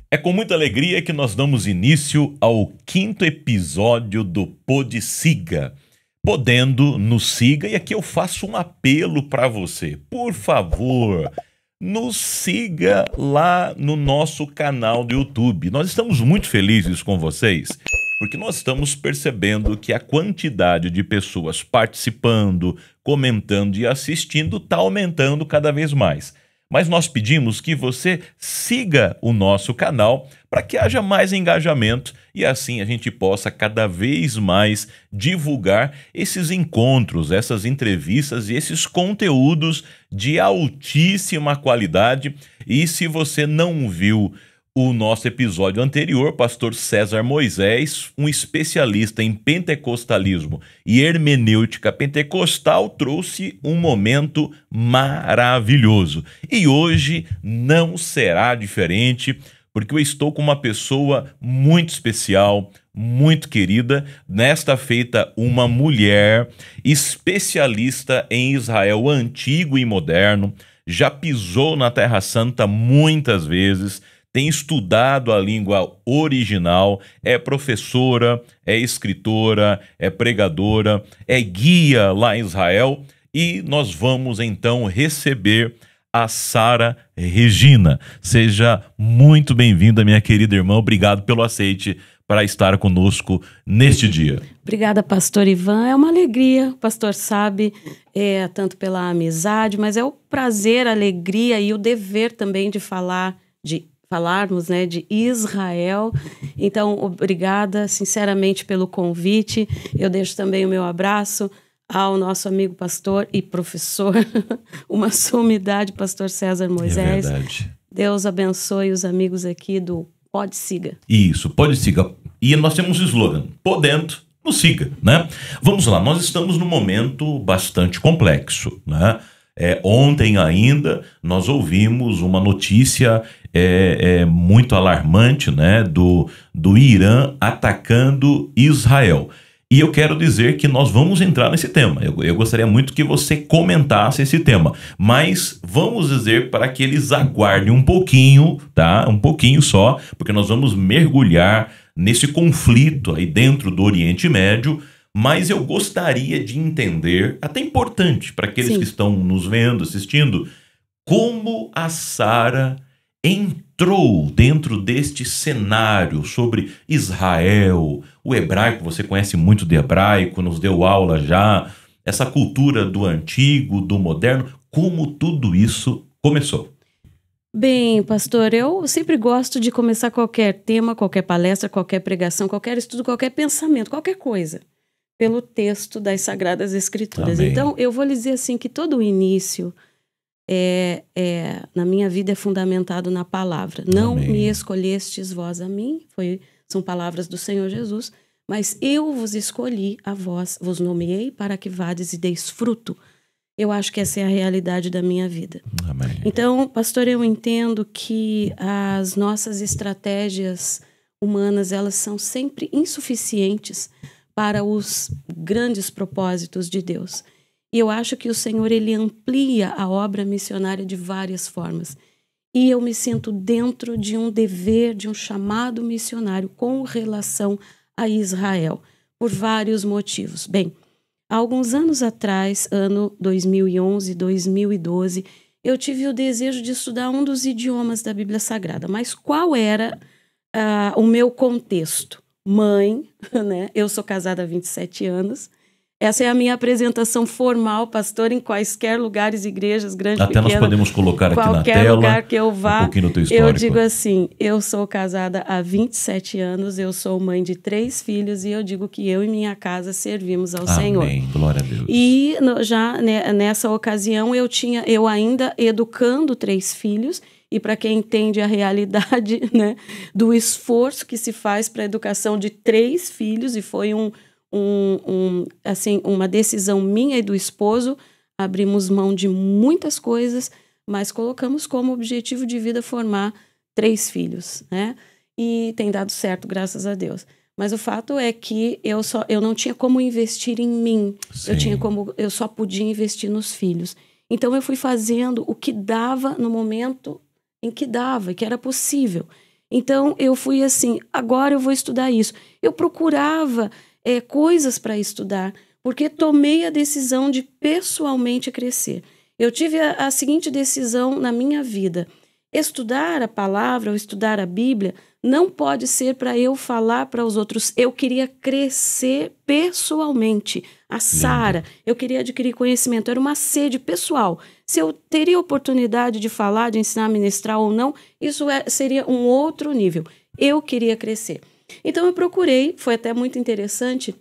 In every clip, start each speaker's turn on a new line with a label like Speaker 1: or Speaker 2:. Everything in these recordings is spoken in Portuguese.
Speaker 1: É com muita alegria que nós damos início ao quinto episódio do Pod Siga. Podendo, nos siga, e aqui eu faço um apelo para você. Por favor, nos siga lá no nosso canal do YouTube. Nós estamos muito felizes com vocês, porque nós estamos percebendo que a quantidade de pessoas participando, comentando e assistindo está aumentando cada vez mais. Mas nós pedimos que você siga o nosso canal para que haja mais engajamento e assim a gente possa cada vez mais divulgar esses encontros, essas entrevistas e esses conteúdos de altíssima qualidade. E se você não viu o nosso episódio anterior, pastor César Moisés, um especialista em pentecostalismo e hermenêutica pentecostal, trouxe um momento maravilhoso. E hoje não será diferente, porque eu estou com uma pessoa muito especial, muito querida, nesta feita uma mulher especialista em Israel antigo e moderno, já pisou na Terra Santa muitas vezes, tem estudado a língua original, é professora, é escritora, é pregadora, é guia lá em Israel. E nós vamos então receber a Sara Regina. Seja muito bem-vinda, minha querida irmã. Obrigado pelo aceite para estar conosco neste dia.
Speaker 2: Obrigada, pastor Ivan. É uma alegria, o pastor sabe, tanto pela amizade, mas é o prazer, a alegria e o dever também de falarmos, né, de Israel. Então, obrigada sinceramente pelo convite. Eu deixo também o meu abraço ao nosso amigo pastor e professor, uma sumidade, pastor César Moisés.
Speaker 1: É verdade.
Speaker 2: Deus abençoe os amigos aqui do Pod Siga.
Speaker 1: Isso, Pod Siga. E nós temos um slogan: podendo, nos siga, né? Vamos lá, nós estamos num momento bastante complexo, né? Ontem ainda nós ouvimos uma notícia muito alarmante, né, do Irã atacando Israel. E eu quero dizer que nós vamos entrar nesse tema. Eu gostaria muito que você comentasse esse tema, mas vamos dizer para que eles aguardem um pouquinho, tá? Um pouquinho só, porque nós vamos mergulhar nesse conflito aí dentro do Oriente Médio. Mas eu gostaria de entender, até importante para aqueles
Speaker 2: Sim.
Speaker 1: que estão nos vendo, assistindo, como a Sara entrou dentro deste cenário sobre Israel, o hebraico. Você conhece muito de hebraico, nos deu aula já, essa cultura do antigo, do moderno, como tudo isso começou.
Speaker 2: Bem, pastor, eu sempre gosto de começar qualquer tema, qualquer palestra, qualquer pregação, qualquer estudo, qualquer pensamento, qualquer coisa, pelo texto das Sagradas Escrituras.
Speaker 1: Amém.
Speaker 2: Então, eu vou lhe dizer assim que todo o início na minha vida é fundamentado na palavra. Não
Speaker 1: Amém.
Speaker 2: me escolhestes vós a mim, são palavras do Senhor Jesus, mas eu vos escolhi a vós, vos nomeei para que vades e deis fruto. Eu acho que essa é a realidade da minha vida.
Speaker 1: Amém.
Speaker 2: Então, pastor, eu entendo que as nossas estratégias humanas, elas são sempre insuficientes para os grandes propósitos de Deus. E eu acho que o Senhor, ele amplia a obra missionária de várias formas. E eu me sinto dentro de um dever, de um chamado missionário com relação a Israel, por vários motivos. Bem, há alguns anos atrás, ano 2011, 2012, eu tive o desejo de estudar um dos idiomas da Bíblia Sagrada. Mas qual era o meu contexto? Mãe, né? Eu sou casada há 27 anos. Essa é a minha apresentação formal, pastor, em quaisquer lugares, igrejas, grande,
Speaker 1: Até
Speaker 2: pequena.
Speaker 1: Nós podemos colocar aqui na
Speaker 2: Qualquer
Speaker 1: tela
Speaker 2: lugar que eu vá,
Speaker 1: um pouquinho do teu histórico.
Speaker 2: eu digo assim, eu sou casada há 27 anos, eu sou mãe de 3 filhos e eu digo que eu e minha casa servimos ao Senhor.
Speaker 1: Amém, glória a Deus.
Speaker 2: E já nessa ocasião eu ainda educando 3 filhos, e para quem entende a realidade, né, do esforço que se faz para a educação de 3 filhos, e foi uma decisão minha e do esposo, abrimos mão de muitas coisas, mas colocamos como objetivo de vida formar 3 filhos, né? E tem dado certo, graças a Deus. Mas o fato é que eu não tinha como investir em mim.
Speaker 1: Sim.
Speaker 2: Eu só podia investir nos filhos. Então eu fui fazendo o que dava no momento em que dava, que era possível. Então, eu fui assim, agora eu vou estudar isso. Eu procurava coisas para estudar, porque tomei a decisão de pessoalmente crescer. Eu tive a seguinte decisão na minha vida: estudar a palavra ou estudar a Bíblia não pode ser para eu falar para os outros. Eu queria crescer pessoalmente. A Sara, eu queria adquirir conhecimento. Era uma sede pessoal. Se eu teria oportunidade de falar, de ensinar, ministrar ou não, isso seria um outro nível. Eu queria crescer. Então eu procurei, foi até muito interessante,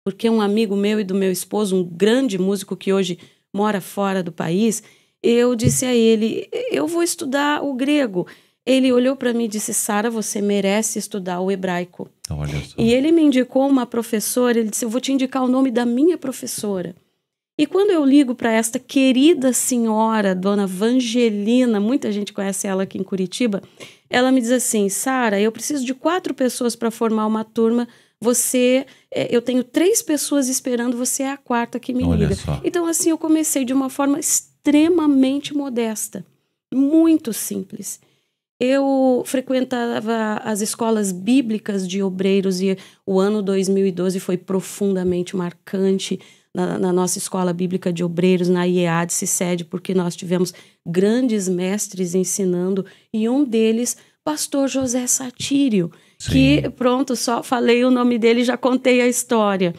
Speaker 2: porque um amigo meu e do meu esposo, um grande músico que hoje mora fora do país, eu disse a ele, eu vou estudar o grego. Ele olhou para mim e disse, Sara, você merece estudar o hebraico.
Speaker 1: Olha só.
Speaker 2: E ele me indicou uma professora, ele disse, eu vou te indicar o nome da minha professora. E quando eu ligo para esta querida senhora, dona Vangelina, muita gente conhece ela aqui em Curitiba, ela me diz assim, Sara, eu preciso de 4 pessoas para formar uma turma, eu tenho 3 pessoas esperando, você é a 4ª que me liga.
Speaker 1: Só.
Speaker 2: Então assim, eu comecei de uma forma extremamente modesta, muito simples. Eu frequentava as escolas bíblicas de obreiros e o ano 2012 foi profundamente marcante na nossa escola bíblica de obreiros, na IEAD, sede, porque nós tivemos grandes mestres ensinando e um deles, pastor José Satírio, que pronto, só falei o nome dele e já contei a história.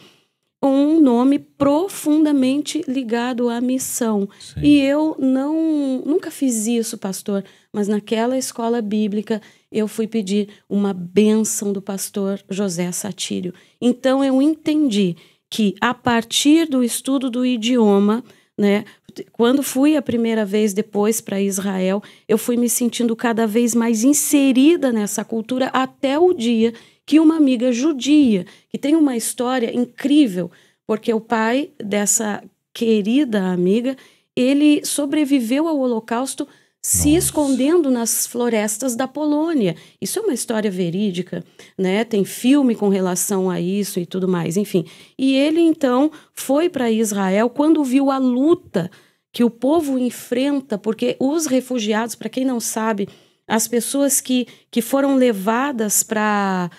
Speaker 2: Um nome profundamente ligado à missão. Sim. E eu nunca fiz isso, pastor, mas naquela escola bíblica eu fui pedir uma bênção do pastor José Satírio. Então eu entendi que a partir do estudo do idioma, né, quando fui a primeira vez depois para Israel, eu fui me sentindo cada vez mais inserida nessa cultura até o dia que uma amiga judia, que tem uma história incrível, porque o pai dessa querida amiga, ele sobreviveu ao Holocausto se escondendo nas florestas da Polônia. Isso é uma história verídica, né? Tem filme com relação a isso e tudo mais, enfim. E ele, então, foi para Israel quando viu a luta que o povo enfrenta, porque os refugiados, para quem não sabe, as pessoas que foram levadas para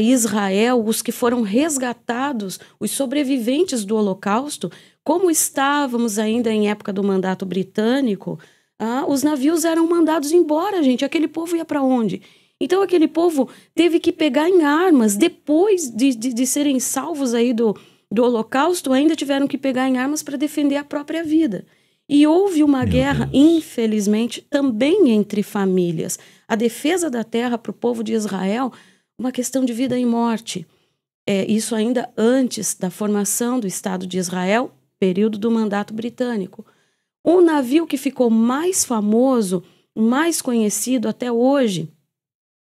Speaker 2: Israel, os que foram resgatados, os sobreviventes do Holocausto, como estávamos ainda em época do mandato britânico, os navios eram mandados embora, gente. Aquele povo ia para onde? Então aquele povo teve que pegar em armas. Depois de serem salvos aí do Holocausto, ainda tiveram que pegar em armas para defender a própria vida. E houve uma guerra, infelizmente, também entre famílias. A defesa da terra para o povo de Israel, uma questão de vida e morte. Isso ainda antes da formação do Estado de Israel, período do mandato britânico. O navio que ficou mais famoso, mais conhecido até hoje,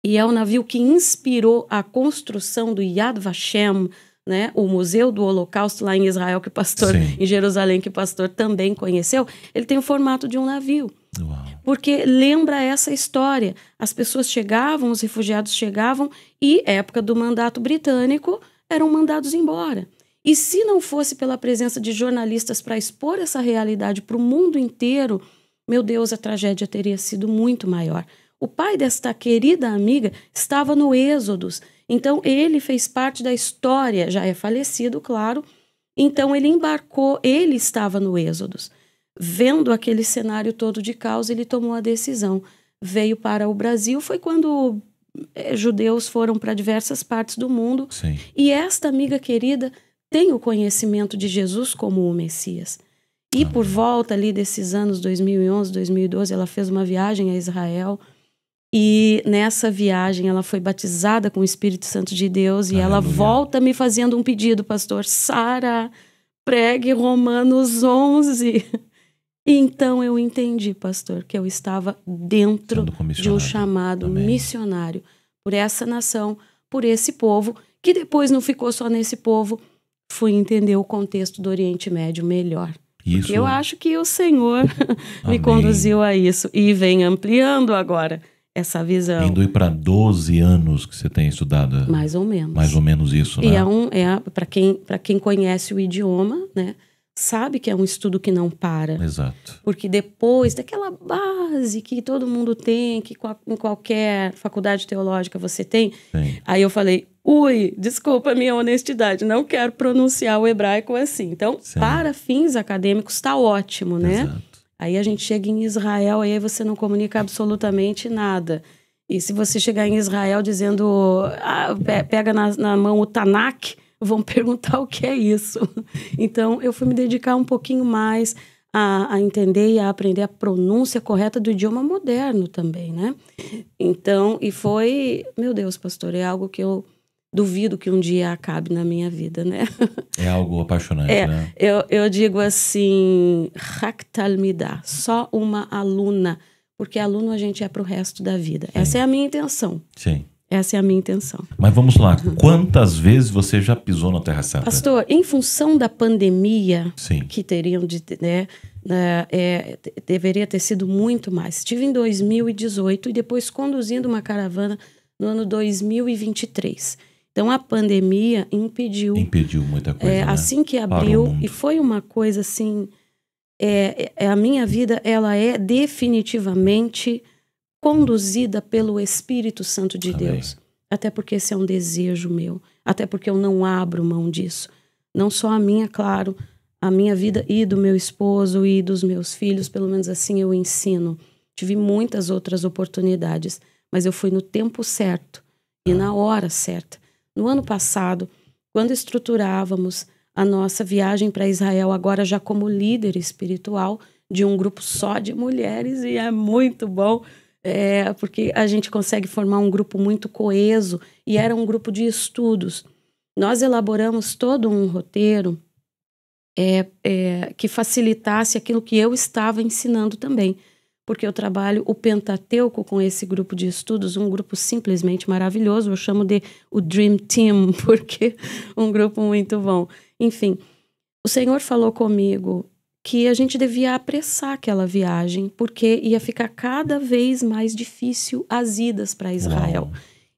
Speaker 2: e é o navio que inspirou a construção do Yad Vashem, né, o Museu do Holocausto lá em Israel, que o pastor, em Jerusalém, que o pastor também conheceu, ele tem o formato de um navio.
Speaker 1: Uau.
Speaker 2: Porque lembra essa história. As pessoas chegavam, os refugiados chegavam e, época do mandato britânico, eram mandados embora. E se não fosse pela presença de jornalistas para expor essa realidade para o mundo inteiro, meu Deus, a tragédia teria sido muito maior. O pai desta querida amiga estava no Êxodos, então ele fez parte da história, já é falecido, claro, então ele embarcou, ele estava no Êxodos. Vendo aquele cenário todo de caos, ele tomou a decisão. Veio para o Brasil, foi quando judeus foram para diversas partes do mundo.
Speaker 1: Sim.
Speaker 2: E esta amiga querida tem o conhecimento de Jesus como o Messias. E por volta ali desses anos 2011, 2012, ela fez uma viagem a Israel. E nessa viagem ela foi batizada com o Espírito Santo de Deus. E ela volta me fazendo um pedido, pastor. Sara, pregue Romanos 11. E então eu entendi, pastor, que eu estava dentro de um chamado missionário por essa nação, por esse povo, que depois não ficou só nesse povo. Fui entender o contexto do Oriente Médio melhor.
Speaker 1: Isso.
Speaker 2: Porque eu acho que o Senhor me conduziu a isso. E vem ampliando agora essa visão.
Speaker 1: Indo para 12 anos que você tem estudado.
Speaker 2: Mais ou menos.
Speaker 1: Mais ou menos isso, né?
Speaker 2: E para quem conhece o idioma, né? sabe que é um estudo que não para.
Speaker 1: Exato.
Speaker 2: Porque depois daquela base que todo mundo tem, que em qualquer faculdade teológica você tem,
Speaker 1: Sim.
Speaker 2: aí eu falei, desculpa a minha honestidade, não quero pronunciar o hebraico assim. Então,
Speaker 1: Sim.
Speaker 2: para fins acadêmicos está ótimo, né?
Speaker 1: Exato.
Speaker 2: Aí a gente chega em Israel, aí você não comunica absolutamente nada. E se você chegar em Israel dizendo, pega na mão o Tanakh, vão perguntar o que é isso. Então, eu fui me dedicar um pouquinho mais a entender e a aprender a pronúncia correta do idioma moderno também, né? Então, e foi, meu Deus, pastor, é algo que eu duvido que um dia acabe na minha vida, né?
Speaker 1: É algo apaixonante, né?
Speaker 2: Eu digo assim, Rak Talmidah, só uma aluna, porque aluno a gente é para o resto da vida.
Speaker 1: Sim.
Speaker 2: Essa é a minha intenção.
Speaker 1: Sim.
Speaker 2: Essa é a minha intenção.
Speaker 1: Mas vamos lá, quantas vezes você já pisou na Terra Santa?
Speaker 2: Pastor, em função da pandemia,
Speaker 1: Sim.
Speaker 2: que teriam de, né, deveria ter sido muito mais. Estive em 2018 e depois conduzindo uma caravana no ano 2023. Então, a pandemia impediu
Speaker 1: muita coisa, né?
Speaker 2: Assim que abriu, e foi uma coisa assim... a minha vida, ela é definitivamente conduzida pelo Espírito Santo de
Speaker 1: Amém.
Speaker 2: Deus. Até porque esse é um desejo meu. Até porque eu não abro mão disso. Não só a minha, claro, a minha vida e do meu esposo e dos meus filhos, pelo menos assim eu ensino. Tive muitas outras oportunidades, mas eu fui no tempo certo e na hora certa. No ano passado, quando estruturávamos a nossa viagem para Israel, agora já como líder espiritual de um grupo só de mulheres, e é muito bom, porque a gente consegue formar um grupo muito coeso, e era um grupo de estudos. Nós elaboramos todo um roteiro que facilitasse aquilo que eu estava ensinando também, porque eu trabalho o Pentateuco com esse grupo de estudos, um grupo simplesmente maravilhoso, eu chamo de o Dream Team, porque um grupo muito bom. Enfim, o Senhor falou comigo que a gente devia apressar aquela viagem, porque ia ficar cada vez mais difícil as idas para Israel.
Speaker 1: Uau.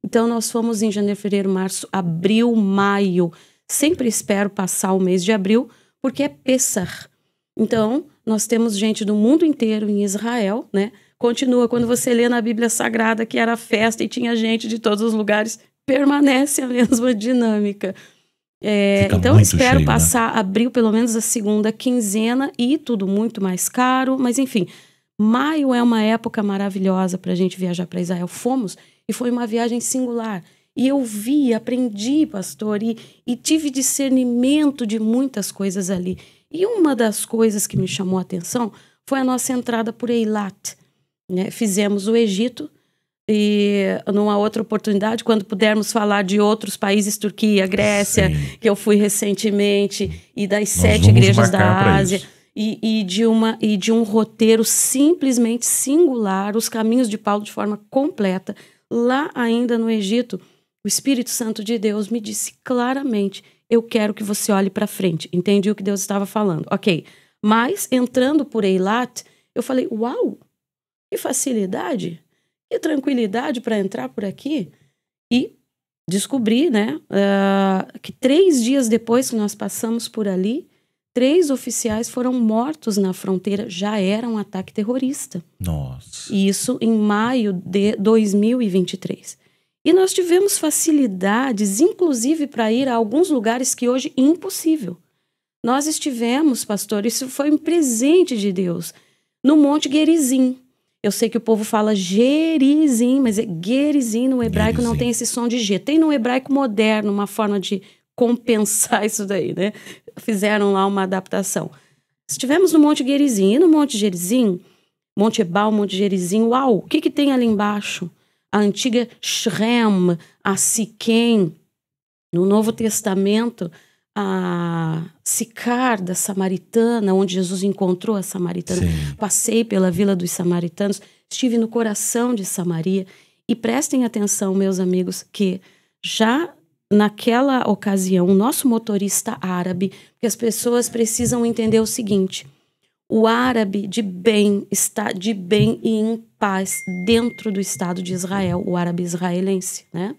Speaker 2: Então, nós fomos em janeiro, fevereiro, março, abril, maio. Sempre espero passar o mês de abril, porque é Pessah. Então, nós temos gente do mundo inteiro em Israel, né? Continua, quando você lê na Bíblia Sagrada que era festa e tinha gente de todos os lugares, permanece a mesma dinâmica. Então, espero
Speaker 1: cheio,
Speaker 2: passar abril, pelo menos a segunda quinzena, e tudo muito mais caro, mas enfim, maio é uma época maravilhosa para a gente viajar para Israel. Fomos, e foi uma viagem singular. E eu vi, aprendi, pastor, e tive discernimento de muitas coisas ali. E uma das coisas que me chamou a atenção foi a nossa entrada por Eilat, né? Fizemos o Egito, e numa outra oportunidade, quando pudermos falar de outros países, Turquia, Grécia,
Speaker 1: Sim.
Speaker 2: que eu fui recentemente, e das 7 igrejas da Ásia, e de um roteiro simplesmente singular, os caminhos de Paulo de forma completa. Lá ainda no Egito, o Espírito Santo de Deus me disse claramente: eu quero que você olhe para frente. Entendi o que Deus estava falando. Ok. Mas, entrando por Eilat, eu falei, uau, que facilidade, que tranquilidade para entrar por aqui. E descobri, né, que 3 dias depois que nós passamos por ali, 3 oficiais foram mortos na fronteira. Já era um ataque terrorista.
Speaker 1: Nossa.
Speaker 2: Isso em maio de 2023. E nós tivemos facilidades, inclusive para ir a alguns lugares que hoje é impossível. Nós estivemos, pastor, isso foi um presente de Deus, no Monte Gerizim. Eu sei que o povo fala Gerizim, mas é Gerizim no hebraico,
Speaker 1: Gerizim.
Speaker 2: não tem esse som de G. Tem no hebraico moderno uma forma de compensar isso daí, né? Fizeram lá uma adaptação. Estivemos no Monte Gerizim. E no Monte Gerizim, Monte Ebal, Monte Gerizim, uau, o que tem ali embaixo? A antiga Shrem, a Siquém. No Novo Testamento, a Sicar da Samaritana, onde Jesus encontrou a Samaritana.
Speaker 1: Sim.
Speaker 2: Passei pela Vila dos Samaritanos, estive no coração de Samaria. E prestem atenção, meus amigos, que já naquela ocasião, o nosso motorista árabe, porque as pessoas precisam entender o seguinte: o árabe de bem está de bem e em paz dentro do Estado de Israel, o árabe israelense, né?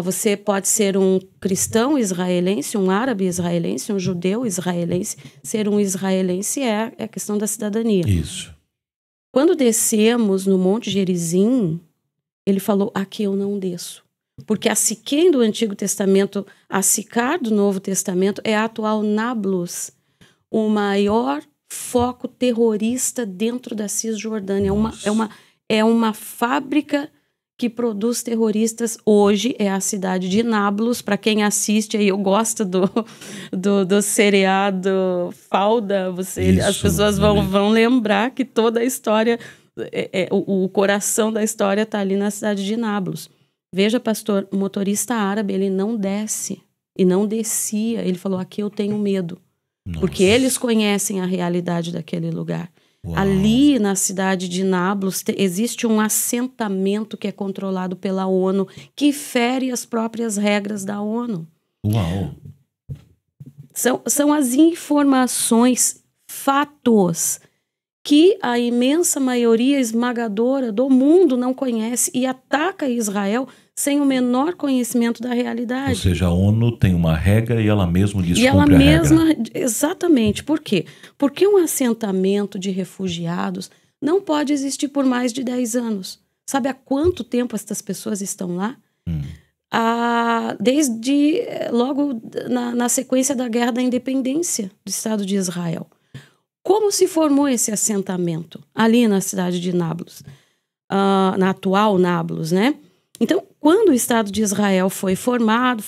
Speaker 2: Você pode ser um cristão israelense, um árabe israelense, um judeu israelense. Ser um israelense é a questão da cidadania.
Speaker 1: Isso.
Speaker 2: Quando descemos no Monte Gerizim, ele falou, aqui eu não desço. Porque a Siquém do Antigo Testamento, a Sicar do Novo Testamento, é a atual Nablus, o maior foco terrorista dentro da Cisjordânia. É uma fábrica que produz terroristas. Hoje é a cidade de Nablus. Para quem assiste aí, eu gosto do seriado Falda, as pessoas vão lembrar que toda a história, o coração da história está ali na cidade de Nablus. Veja, pastor, o motorista árabe, ele não desce e não descia. Ele falou, aqui eu tenho medo. Nossa. Porque eles conhecem a realidade daquele lugar. Uau. Ali na cidade de Nablus existe um assentamento que é controlado pela ONU, que fere as próprias regras da ONU.
Speaker 1: Uau!
Speaker 2: São as informações, fatos, que a imensa maioria esmagadora do mundo não conhece e ataca Israel sem o menor conhecimento da realidade.
Speaker 1: Ou seja, a ONU tem uma regra e ela mesma descumpre a regra.
Speaker 2: Exatamente. Por quê? Porque um assentamento de refugiados não pode existir por mais de 10 anos. Sabe há quanto tempo essas pessoas estão lá? Desde logo na sequência da Guerra da Independência do Estado de Israel. Como se formou esse assentamento ali na cidade de Nablus? Na atual Nablus, né? Então, quando o Estado de Israel foi formado,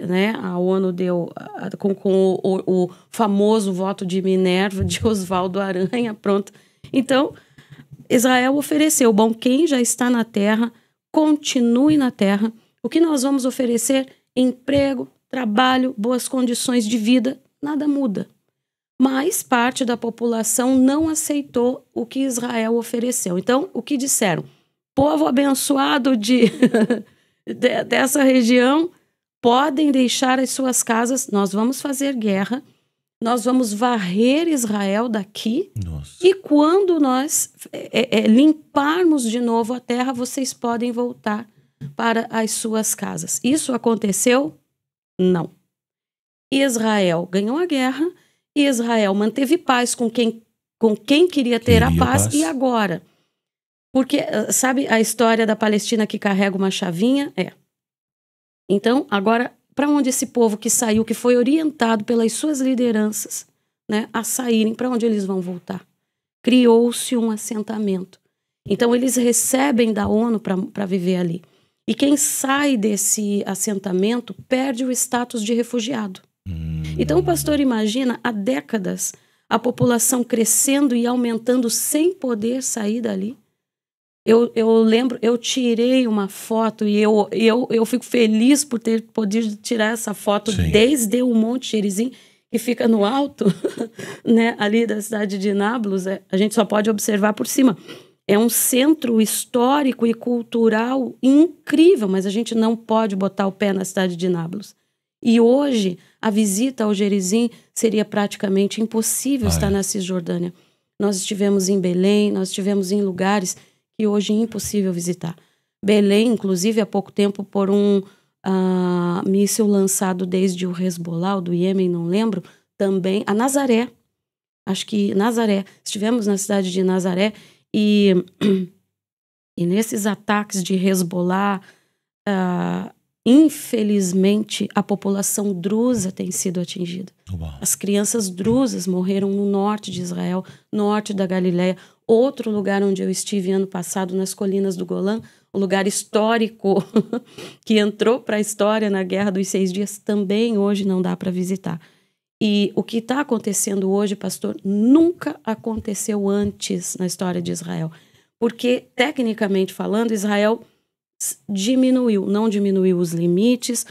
Speaker 2: né, a ONU deu com o famoso voto de Minerva de Oswaldo Aranha, pronto. Então, Israel ofereceu, bom, quem já está na terra, continue na terra. O que nós vamos oferecer? Emprego, trabalho, boas condições de vida, nada muda. Mas parte da população não aceitou o que Israel ofereceu. Então, o que disseram? Povo abençoado dessa região, podem deixar as suas casas, nós vamos fazer guerra, nós vamos varrer Israel daqui. Nossa. E quando nós limparmos de novo a terra, vocês podem voltar para as suas casas. Isso aconteceu? Não. Israel ganhou a guerra, e Israel manteve paz com quem queria ter a paz. E agora? Porque, sabe a história da Palestina que carrega uma chavinha? Então, agora, para onde esse povo que saiu, que foi orientado pelas suas lideranças, né, a saírem, para onde eles vão voltar? Criou-se um assentamento. Então, eles recebem da ONU para viver ali. E quem sai desse assentamento perde o status de refugiado. Então, o pastor imagina, há décadas, a população crescendo e aumentando sem poder sair dali. Eu lembro, eu tirei uma foto e eu fico feliz por ter podido tirar essa foto. Sim. Desde o Monte Gerizim, que fica no alto, né, ali da cidade de Nablus. A gente só pode observar por cima. É um centro histórico e cultural incrível, mas a gente não pode botar o pé na cidade de Nablus. E hoje, a visita ao Gerizim seria praticamente impossível estar na Cisjordânia. Nós estivemos em Belém, nós estivemos em lugares que hoje é impossível visitar. Belém, inclusive, há pouco tempo, por um míssil lançado desde o Hezbollah, do Iêmen, não lembro, também a Nazaré. Acho que Nazaré. Estivemos na cidade de Nazaré e nesses ataques de Hezbollah, infelizmente, a população drusa tem sido atingida. Uau. As crianças drusas morreram no norte de Israel, norte da Galileia. Outro lugar onde eu estive ano passado, nas colinas do Golã, um lugar histórico que entrou para a história na Guerra dos 6 Dias, também hoje não dá para visitar. E o que está acontecendo hoje, pastor, nunca aconteceu antes na história de Israel. Porque, tecnicamente falando, Israel não diminuiu os limites,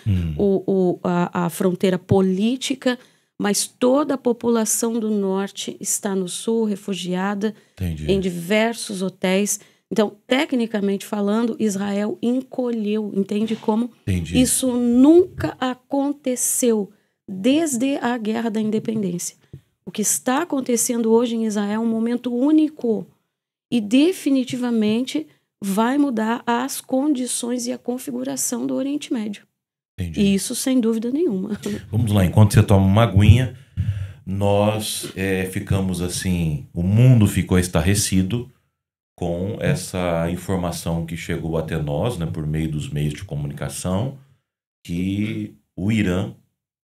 Speaker 2: a fronteira política, mas toda a população do norte está no sul, refugiada. Entendi. Em diversos hotéis. Então, tecnicamente falando, Israel encolheu. Entende como? Entendi. Isso nunca aconteceu desde a Guerra da Independência. O que está acontecendo hoje em Israel é um momento único. E definitivamente vai mudar as condições e a configuração do Oriente Médio.
Speaker 1: Entendi.
Speaker 2: Isso sem dúvida nenhuma.
Speaker 1: Vamos lá, enquanto você toma uma aguinha, nós ficamos assim, o mundo ficou estarrecido com essa informação que chegou até nós, né, por meio dos meios de comunicação, que o Irã,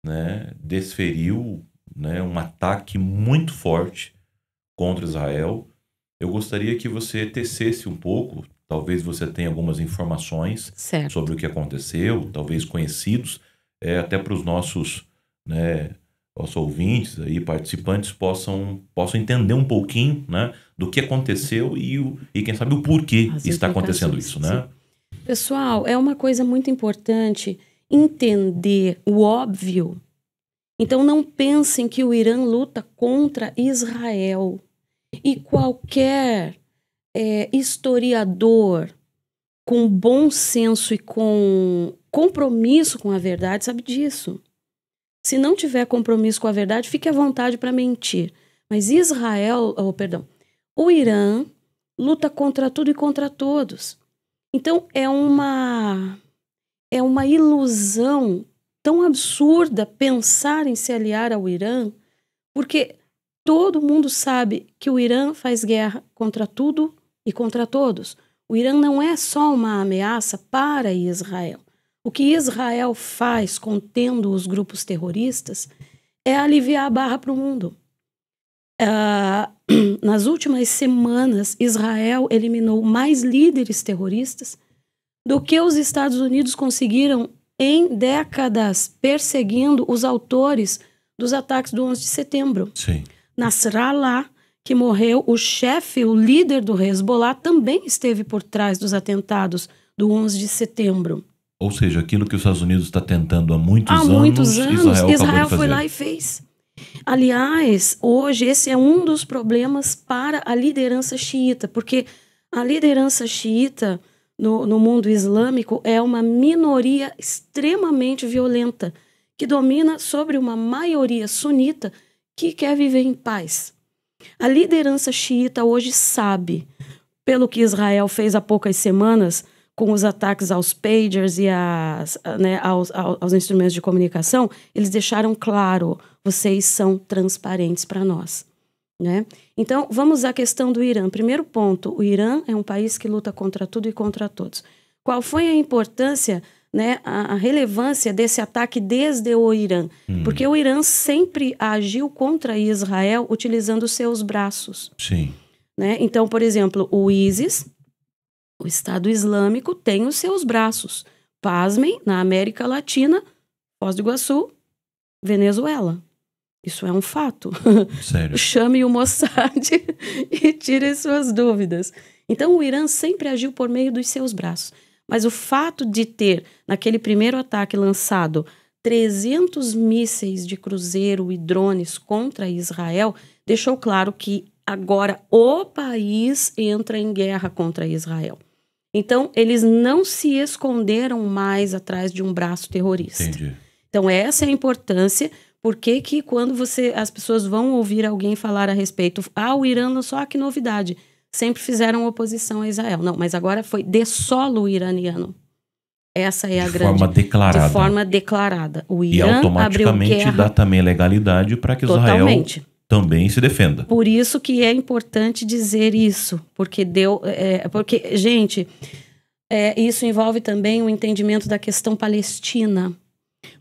Speaker 1: né, desferiu, né, um ataque muito forte contra Israel. Eu gostaria que você tecesse um pouco, talvez você tenha algumas informações
Speaker 2: Certo.
Speaker 1: sobre o que aconteceu, talvez conhecidos, até para os nossos, né, os ouvintes aí, participantes, possam entender um pouquinho, né, do que aconteceu e quem sabe o porquê está acontecendo isso, né?
Speaker 2: Sim. Pessoal, é uma coisa muito importante entender o óbvio. Então não pensem que o Irã luta contra Israel. E qualquer historiador com bom senso e com compromisso com a verdade sabe disso. Se não tiver compromisso com a verdade, fique à vontade para mentir. Mas o Irã luta contra tudo e contra todos. Então é uma ilusão tão absurda pensar em se aliar ao Irã, porque todo mundo sabe que o Irã faz guerra contra tudo e contra todos. O Irã não é só uma ameaça para Israel. O que Israel faz contendo os grupos terroristas é aliviar a barra para o mundo. Nas últimas semanas, Israel eliminou mais líderes terroristas do que os Estados Unidos conseguiram em décadas perseguindo os autores dos ataques do 11 de setembro.
Speaker 1: Sim.
Speaker 2: Nasrallah, que morreu, o chefe, o líder do Hezbollah, também esteve por trás dos atentados do 11 de setembro.
Speaker 1: Ou seja, aquilo que os Estados Unidos está tentando há muitos
Speaker 2: anos, Israel foi
Speaker 1: fazer.
Speaker 2: lá e fez. Aliás, hoje esse é um dos problemas para a liderança xiita, porque a liderança xiita no mundo islâmico é uma minoria extremamente violenta, que domina sobre uma maioria sunita que quer viver em paz. A liderança xiita hoje sabe, pelo que Israel fez há poucas semanas, com os ataques aos pagers e aos instrumentos de comunicação, eles deixaram claro, vocês são transparentes para nós. Né? Então, vamos à questão do Irã. Primeiro ponto, o Irã é um país que luta contra tudo e contra todos. Qual foi a importância, né, a relevância desse ataque desde o Irã? Porque o Irã sempre agiu contra Israel utilizando seus braços.
Speaker 1: Sim.
Speaker 2: Né? Então, por exemplo, o ISIS, o Estado Islâmico, tem os seus braços. Pasmem, na América Latina, Foz do Iguaçu, Venezuela. Isso é um fato.
Speaker 1: Sério?
Speaker 2: Chame o Mossad e tire suas dúvidas. Então, o Irã sempre agiu por meio dos seus braços. Mas o fato de ter, naquele primeiro ataque lançado, 300 mísseis de cruzeiro e drones contra Israel, deixou claro que agora o país entra em guerra contra Israel. Então, eles não se esconderam mais atrás de um braço terrorista.
Speaker 1: Entendi.
Speaker 2: Então, essa é a importância. Por que que quando as pessoas vão ouvir alguém falar a respeito, o Irã não só, que novidade, sempre fizeram oposição a Israel. Não, mas agora foi de solo iraniano. Essa é a grande... De forma declarada. O Irã
Speaker 1: e automaticamente dá também legalidade para que Israel também se defenda.
Speaker 2: Por isso que é importante dizer isso, porque gente, isso envolve também o entendimento da questão palestina.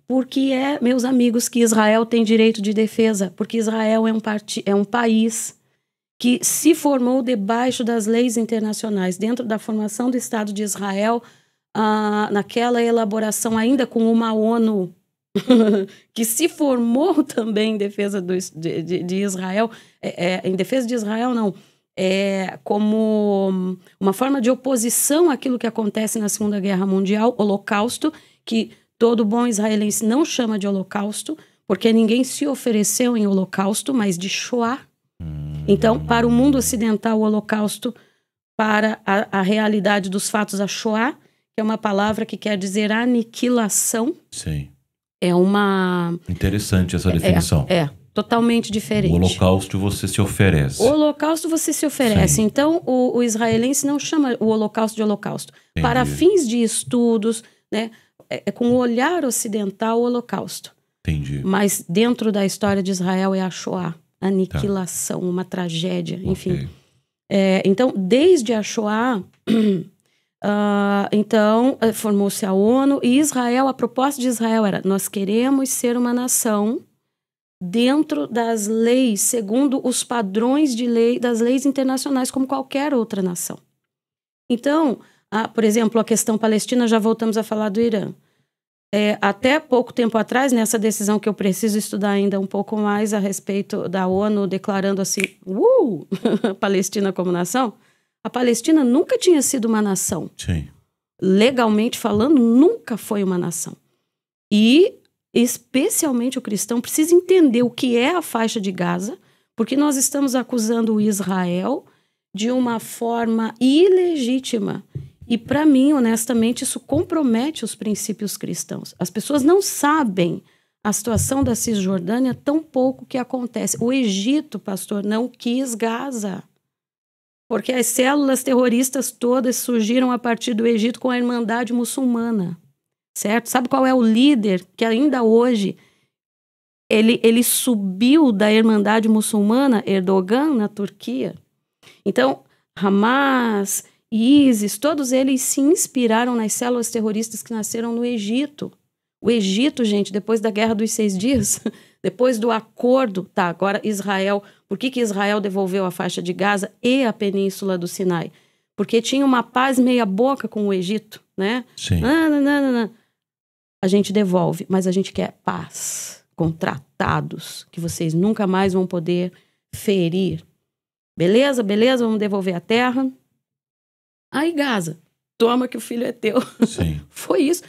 Speaker 2: Porque meus amigos, que Israel tem direito de defesa, porque Israel é um país que se formou debaixo das leis internacionais, dentro da formação do Estado de Israel, naquela elaboração ainda com uma ONU que se formou também em defesa de Israel, em defesa de Israel não, como uma forma de oposição àquilo que acontece na Segunda Guerra Mundial, Holocausto, que todo bom israelense não chama de Holocausto, porque ninguém se ofereceu em Holocausto, mas de Shoah. Então, para o mundo ocidental, o Holocausto, para a realidade dos fatos, a Shoah, que é uma palavra que quer dizer aniquilação.
Speaker 1: Sim.
Speaker 2: É uma...
Speaker 1: Interessante essa definição.
Speaker 2: totalmente
Speaker 1: O
Speaker 2: diferente.
Speaker 1: holocausto você se oferece.
Speaker 2: O holocausto você se oferece.
Speaker 1: Sim.
Speaker 2: Então, o israelense não chama o holocausto de holocausto.
Speaker 1: Entendi.
Speaker 2: Para fins de estudos, né, é com o olhar ocidental o holocausto.
Speaker 1: Entendi.
Speaker 2: Mas dentro da história de Israel é a Shoah, aniquilação, uma tragédia, enfim.
Speaker 1: Ok.
Speaker 2: Então, desde a Shoah, formou-se a ONU e Israel, a proposta de Israel era: nós queremos ser uma nação dentro das leis, segundo os padrões de lei, das leis internacionais, como qualquer outra nação. Então, por exemplo, a questão palestina, já voltamos a falar do Irã. Até pouco tempo atrás, nessa decisão que eu preciso estudar ainda um pouco mais a respeito da ONU declarando assim, Palestina como nação, a Palestina nunca tinha sido uma nação.
Speaker 1: Sim.
Speaker 2: Legalmente falando, nunca foi uma nação. E, especialmente o cristão, precisa entender o que é a faixa de Gaza, porque nós estamos acusando o Israel de uma forma ilegítima. E, para mim, honestamente, isso compromete os princípios cristãos. As pessoas não sabem a situação da Cisjordânia, tão pouco que acontece. O Egito, pastor, não quis Gaza. Porque as células terroristas todas surgiram a partir do Egito com a Irmandade Muçulmana. Certo? Sabe qual é o líder que ainda hoje ele subiu da Irmandade Muçulmana? Erdogan, na Turquia. Então, Hamas, ISIS, todos eles se inspiraram nas células terroristas que nasceram no Egito. O Egito, gente, depois da Guerra dos 6 Dias, depois do acordo, agora Israel, por que Israel devolveu a faixa de Gaza e a península do Sinai? Porque tinha uma paz meia boca com o Egito, né?
Speaker 1: Sim.
Speaker 2: Não. A gente devolve, mas a gente quer paz, com tratados que vocês nunca mais vão poder ferir. Beleza, vamos devolver a terra. Aí Gaza, toma que o filho é teu.
Speaker 1: Sim.
Speaker 2: Foi isso.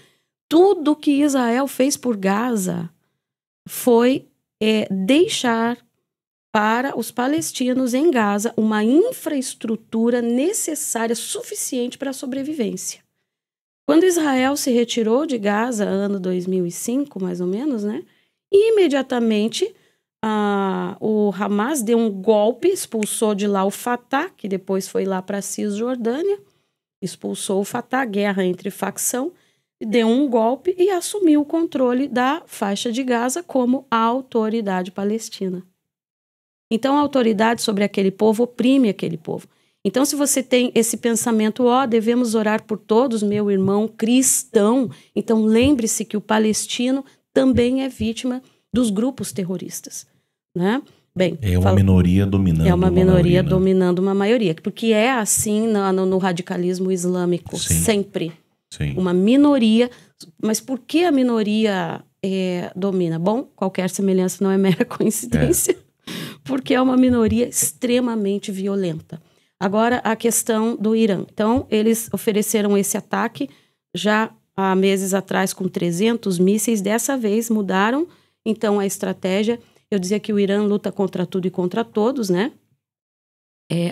Speaker 2: Tudo que Israel fez por Gaza foi deixar para os palestinos em Gaza uma infraestrutura necessária, suficiente para a sobrevivência. Quando Israel se retirou de Gaza, ano 2005, mais ou menos, né? Imediatamente o Hamas deu um golpe, expulsou de lá o Fatah, que depois foi lá para a Cisjordânia, expulsou o Fatah, guerra entre facção, deu um golpe e assumiu o controle da faixa de Gaza como a autoridade palestina. Então, a autoridade sobre aquele povo oprime aquele povo. Então, se você tem esse pensamento, devemos orar por todos, meu irmão cristão, então lembre-se que o palestino também é vítima dos grupos terroristas, né? Bem,
Speaker 1: é uma minoria dominando uma maioria. É uma
Speaker 2: minoria dominando uma maioria, porque é assim no radicalismo islâmico,
Speaker 1: Sim.
Speaker 2: Sempre.
Speaker 1: Sim.
Speaker 2: Uma minoria, mas por que a minoria domina? Bom, qualquer semelhança não é mera coincidência, porque é uma minoria extremamente violenta. Agora, a questão do Irã. Então, eles ofereceram esse ataque já há meses atrás com 300 mísseis. Dessa vez, mudaram, então, a estratégia. Eu dizia que o Irã luta contra tudo e contra todos, né?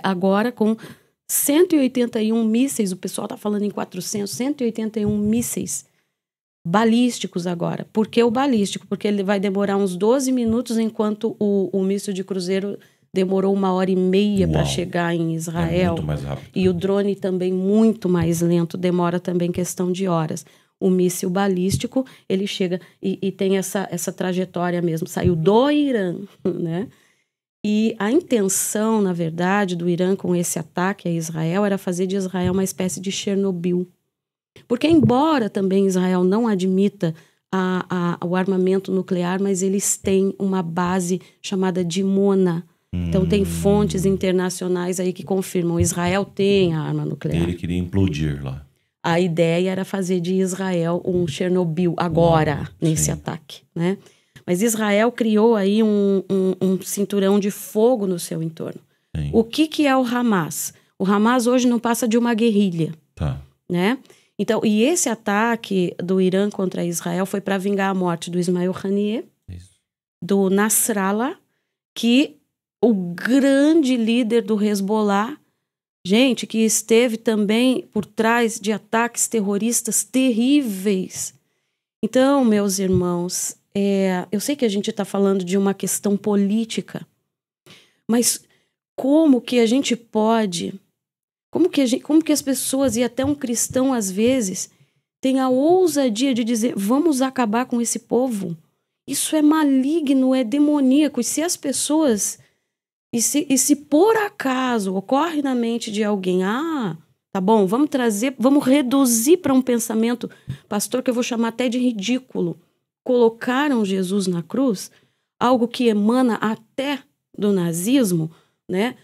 Speaker 2: Agora, com 181 mísseis, o pessoal está falando em 400, 181 mísseis balísticos agora. Por que o balístico? Porque ele vai demorar uns 12 minutos, enquanto o míssil de cruzeiro demorou 1h30 para chegar em Israel.
Speaker 1: Muito mais rápido.
Speaker 2: E o drone também muito mais lento, demora também questão de horas. O míssil balístico, ele chega e tem essa trajetória mesmo, saiu do Irã, né? E a intenção, na verdade, do Irã com esse ataque a Israel era fazer de Israel uma espécie de Chernobyl. Porque, embora também Israel não admita o armamento nuclear, mas eles têm uma base chamada Dimona. Então, tem fontes internacionais aí que confirmam. Israel tem a arma nuclear.
Speaker 1: Ele queria implodir lá.
Speaker 2: A ideia era fazer de Israel um Chernobyl agora, nesse ataque, né? Mas Israel criou aí um cinturão de fogo no seu entorno.
Speaker 1: Sim.
Speaker 2: O que é o Hamas? O Hamas hoje não passa de uma guerrilha, né? Então, e esse ataque do Irã contra Israel foi para vingar a morte do Ismail Haniyeh, do Nasrallah, que o grande líder do Hezbollah, gente, que esteve também por trás de ataques terroristas terríveis. Então, meus irmãos, eu sei que a gente está falando de uma questão política, mas como que a gente pode, como que as pessoas, e até um cristão às vezes, tem a ousadia de dizer, vamos acabar com esse povo? Isso é maligno, é demoníaco. E se as pessoas, e se por acaso ocorre na mente de alguém, tá bom, vamos reduzir para um pensamento, pastor, que eu vou chamar até de ridículo. Colocaram Jesus na cruz, algo que emana até do nazismo, né?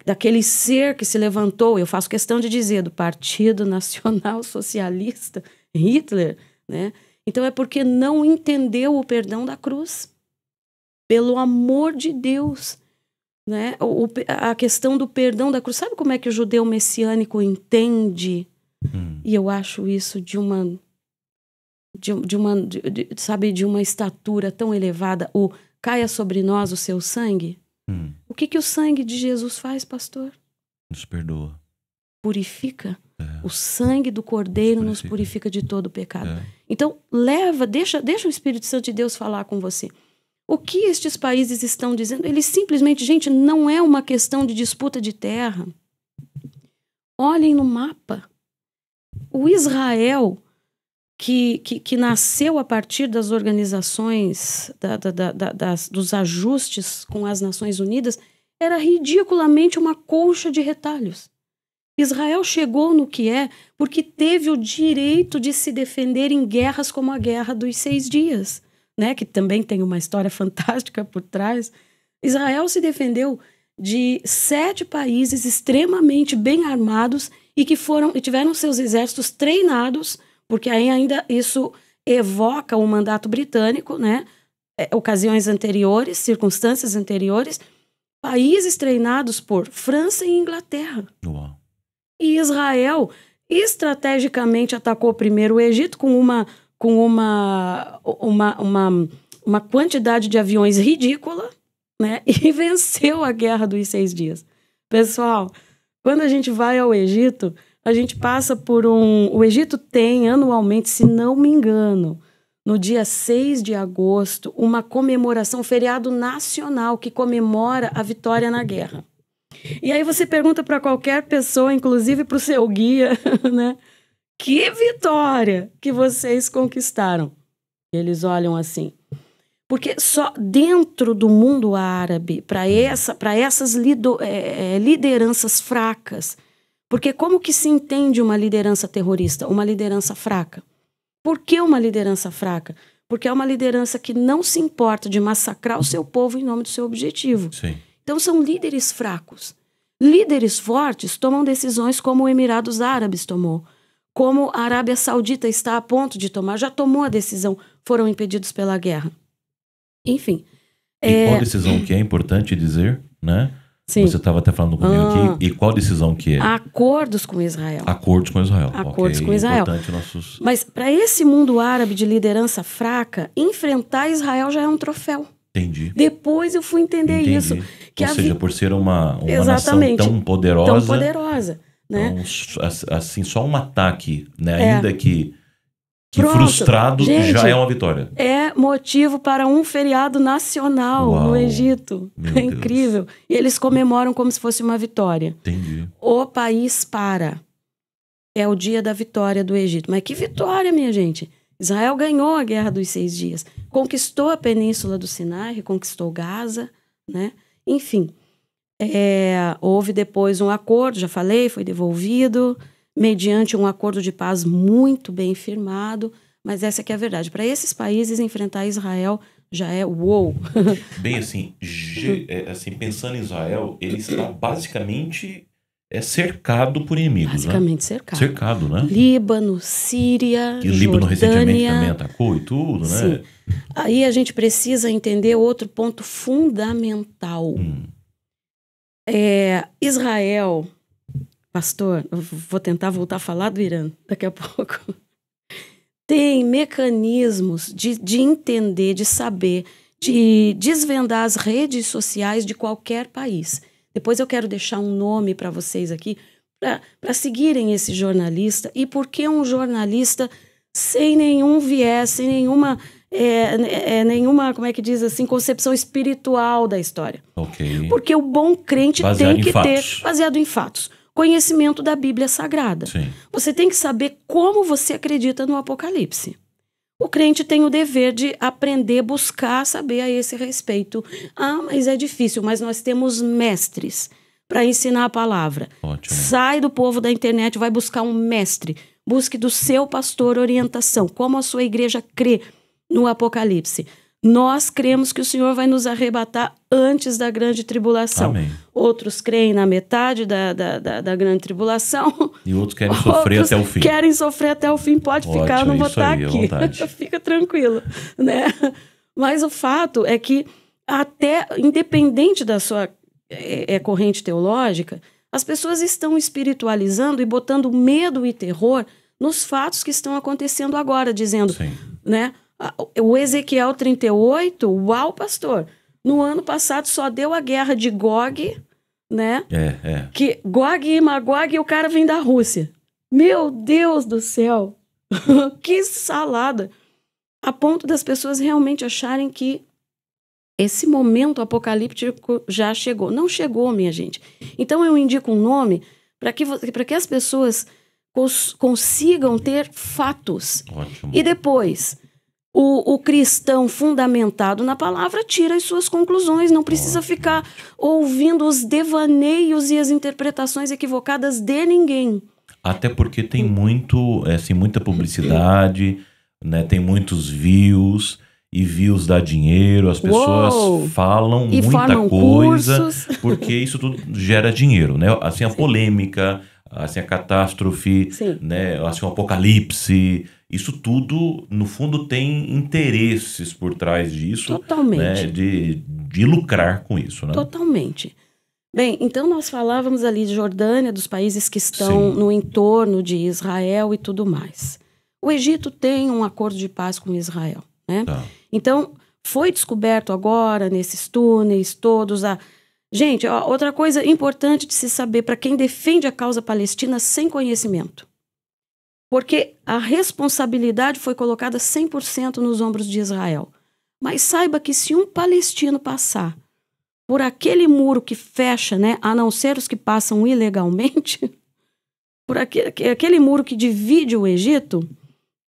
Speaker 2: Daquele ser que se levantou, eu faço questão de dizer, do Partido Nacional Socialista, Hitler, né? Então é porque não entendeu o perdão da cruz. Pelo amor de Deus, né? A questão do perdão da cruz. Sabe como é que o judeu messiânico entende? E eu acho isso de uma estatura tão elevada. O caia sobre nós o seu sangue. O que o sangue de Jesus faz, pastor?
Speaker 1: Nos perdoa.
Speaker 2: Purifica. O sangue do Cordeiro nos purifica de todo o pecado. Então, deixa o Espírito Santo de Deus falar com você. O que estes países estão dizendo? Eles simplesmente, gente, não é uma questão de disputa de terra. Olhem no mapa. O Israel, que nasceu a partir das organizações, dos ajustes com as Nações Unidas, era ridiculamente uma colcha de retalhos. Israel chegou no que é porque teve o direito de se defender em guerras como a Guerra dos 6 Dias, né? Que também tem uma história fantástica por trás. Israel se defendeu de 7 países extremamente bem armados e que tiveram seus exércitos treinados, porque aí ainda isso evoca o mandato britânico, né? Ocasiões anteriores, circunstâncias anteriores, países treinados por França e Inglaterra.
Speaker 1: Uau.
Speaker 2: E Israel estrategicamente atacou primeiro o Egito com uma quantidade de aviões ridícula, né? E venceu a Guerra dos 6 Dias. Pessoal, quando a gente vai ao Egito, a gente passa por o Egito tem anualmente, se não me engano, no dia 6 de agosto, uma comemoração, um feriado nacional que comemora a vitória na guerra. E aí você pergunta para qualquer pessoa, inclusive para o seu guia, né? Que vitória que vocês conquistaram? Eles olham assim. Porque só dentro do mundo árabe, para essas lideranças fracas, porque como que se entende uma liderança terrorista? Uma liderança fraca. Por que uma liderança fraca? Porque é uma liderança que não se importa de massacrar o seu povo em nome do seu objetivo.
Speaker 1: Sim.
Speaker 2: Então são líderes fracos. Líderes fortes tomam decisões como o Emirados Árabes tomou, como a Arábia Saudita está a ponto de tomar, já tomou a decisão, foram impedidos pela guerra. Enfim.
Speaker 1: E qual decisão que é importante dizer, né?
Speaker 2: Sim.
Speaker 1: Você estava até falando comigo aqui. E qual decisão que é?
Speaker 2: Acordos com Israel.
Speaker 1: Acordos com Israel.
Speaker 2: Acordos com Israel.
Speaker 1: Importante
Speaker 2: Mas para esse mundo árabe de liderança fraca, enfrentar Israel já é um troféu.
Speaker 1: Entendi.
Speaker 2: Depois eu fui entender isso.
Speaker 1: Ou seja, por ser uma nação tão poderosa.
Speaker 2: Tão poderosa, né?
Speaker 1: Então, assim, só um ataque, né? Ainda que
Speaker 2: Pronto,
Speaker 1: frustrado,
Speaker 2: gente,
Speaker 1: já é uma vitória.
Speaker 2: É motivo para um feriado nacional.
Speaker 1: Uau,
Speaker 2: no Egito. É incrível. E eles comemoram como se fosse uma vitória.
Speaker 1: Entendi.
Speaker 2: O país para. É o dia da vitória do Egito. Mas que vitória, minha gente! Israel ganhou a Guerra dos 6 Dias. Conquistou a Península do Sinai, reconquistou Gaza, né? Enfim, houve depois um acordo, já falei, foi devolvido, mediante um acordo de paz muito bem firmado, mas essa que é a verdade. Para esses países, enfrentar Israel já é uou!
Speaker 1: Bem, assim, pensando em Israel, ele está basicamente cercado por inimigos,
Speaker 2: basicamente,
Speaker 1: né?
Speaker 2: cercado,
Speaker 1: né?
Speaker 2: Líbano, Síria,
Speaker 1: e Líbano recentemente
Speaker 2: Jordânia,
Speaker 1: também atacou e tudo,
Speaker 2: sim,
Speaker 1: né?
Speaker 2: Aí a gente precisa entender outro ponto fundamental. Israel, pastor, eu vou tentar voltar a falar do Irã daqui a pouco, tem mecanismos de entender, de saber, de desvendar as redes sociais de qualquer país. Depois eu quero deixar um nome para vocês aqui, para seguirem esse jornalista. E por que um jornalista sem nenhum viés, sem nenhuma, como é que diz assim, concepção espiritual da história.
Speaker 1: Ok.
Speaker 2: Porque o bom crente
Speaker 1: Baseado
Speaker 2: tem que
Speaker 1: em fatos.
Speaker 2: ter, baseado em fatos, conhecimento da Bíblia Sagrada.
Speaker 1: Sim.
Speaker 2: Você tem que saber como você acredita no Apocalipse. O crente tem o dever de aprender, buscar, saber a esse respeito. Ah, mas é difícil, mas nós temos mestres para ensinar a palavra.
Speaker 1: Ótimo.
Speaker 2: Sai do povo da internet, vai buscar um mestre. Busque do seu pastor orientação, como a sua igreja crê no Apocalipse. Nós cremos que o Senhor vai nos arrebatar antes da grande tribulação.
Speaker 1: Amém.
Speaker 2: Outros creem na metade da grande tribulação.
Speaker 1: E outros querem sofrer até o fim.
Speaker 2: Querem sofrer até o fim, pode
Speaker 1: Ótimo,
Speaker 2: ficar, eu não vou
Speaker 1: isso
Speaker 2: estar
Speaker 1: aí, à
Speaker 2: aqui.
Speaker 1: vontade.
Speaker 2: Fica tranquilo, né? Mas o fato é que, até independente da sua corrente teológica, as pessoas estão espiritualizando e botando medo e terror nos fatos que estão acontecendo agora, dizendo,
Speaker 1: Sim.
Speaker 2: né? O Ezequiel 38, uau, pastor, no ano passado só deu a guerra de Gog, né? Que Gog e Magog, o cara vem da Rússia. Meu Deus do céu! Que salada! A ponto das pessoas realmente acharem que esse momento apocalíptico já chegou. Não chegou, minha gente. Então eu indico um nome para que as pessoas consigam ter fatos.
Speaker 1: Ótimo.
Speaker 2: E depois, o cristão fundamentado na palavra tira as suas conclusões. Não precisa ficar ouvindo os devaneios e as interpretações equivocadas de ninguém.
Speaker 1: Até porque tem muita publicidade, né? Tem muitos views, e views dá dinheiro, as pessoas falam
Speaker 2: e
Speaker 1: muita coisa,
Speaker 2: cursos.
Speaker 1: porque isso tudo gera dinheiro, né? Assim, a polêmica, assim, a catástrofe, né? Assim, o apocalipse, isso tudo, no fundo, tem interesses por trás disso.
Speaker 2: Totalmente.
Speaker 1: Né? De lucrar com isso, né?
Speaker 2: Totalmente. Bem, então nós falávamos ali de Jordânia, dos países que estão no entorno de Israel e tudo mais. O Egito tem um acordo de paz com Israel, né?
Speaker 1: Tá.
Speaker 2: Então, foi descoberto agora, nesses túneis todos, Gente, outra coisa importante de se saber para quem defende a causa palestina sem conhecimento. Porque a responsabilidade foi colocada 100% nos ombros de Israel. Mas saiba que se um palestino passar por aquele muro que fecha, né, a não ser os que passam ilegalmente, por aquele muro que divide o Egito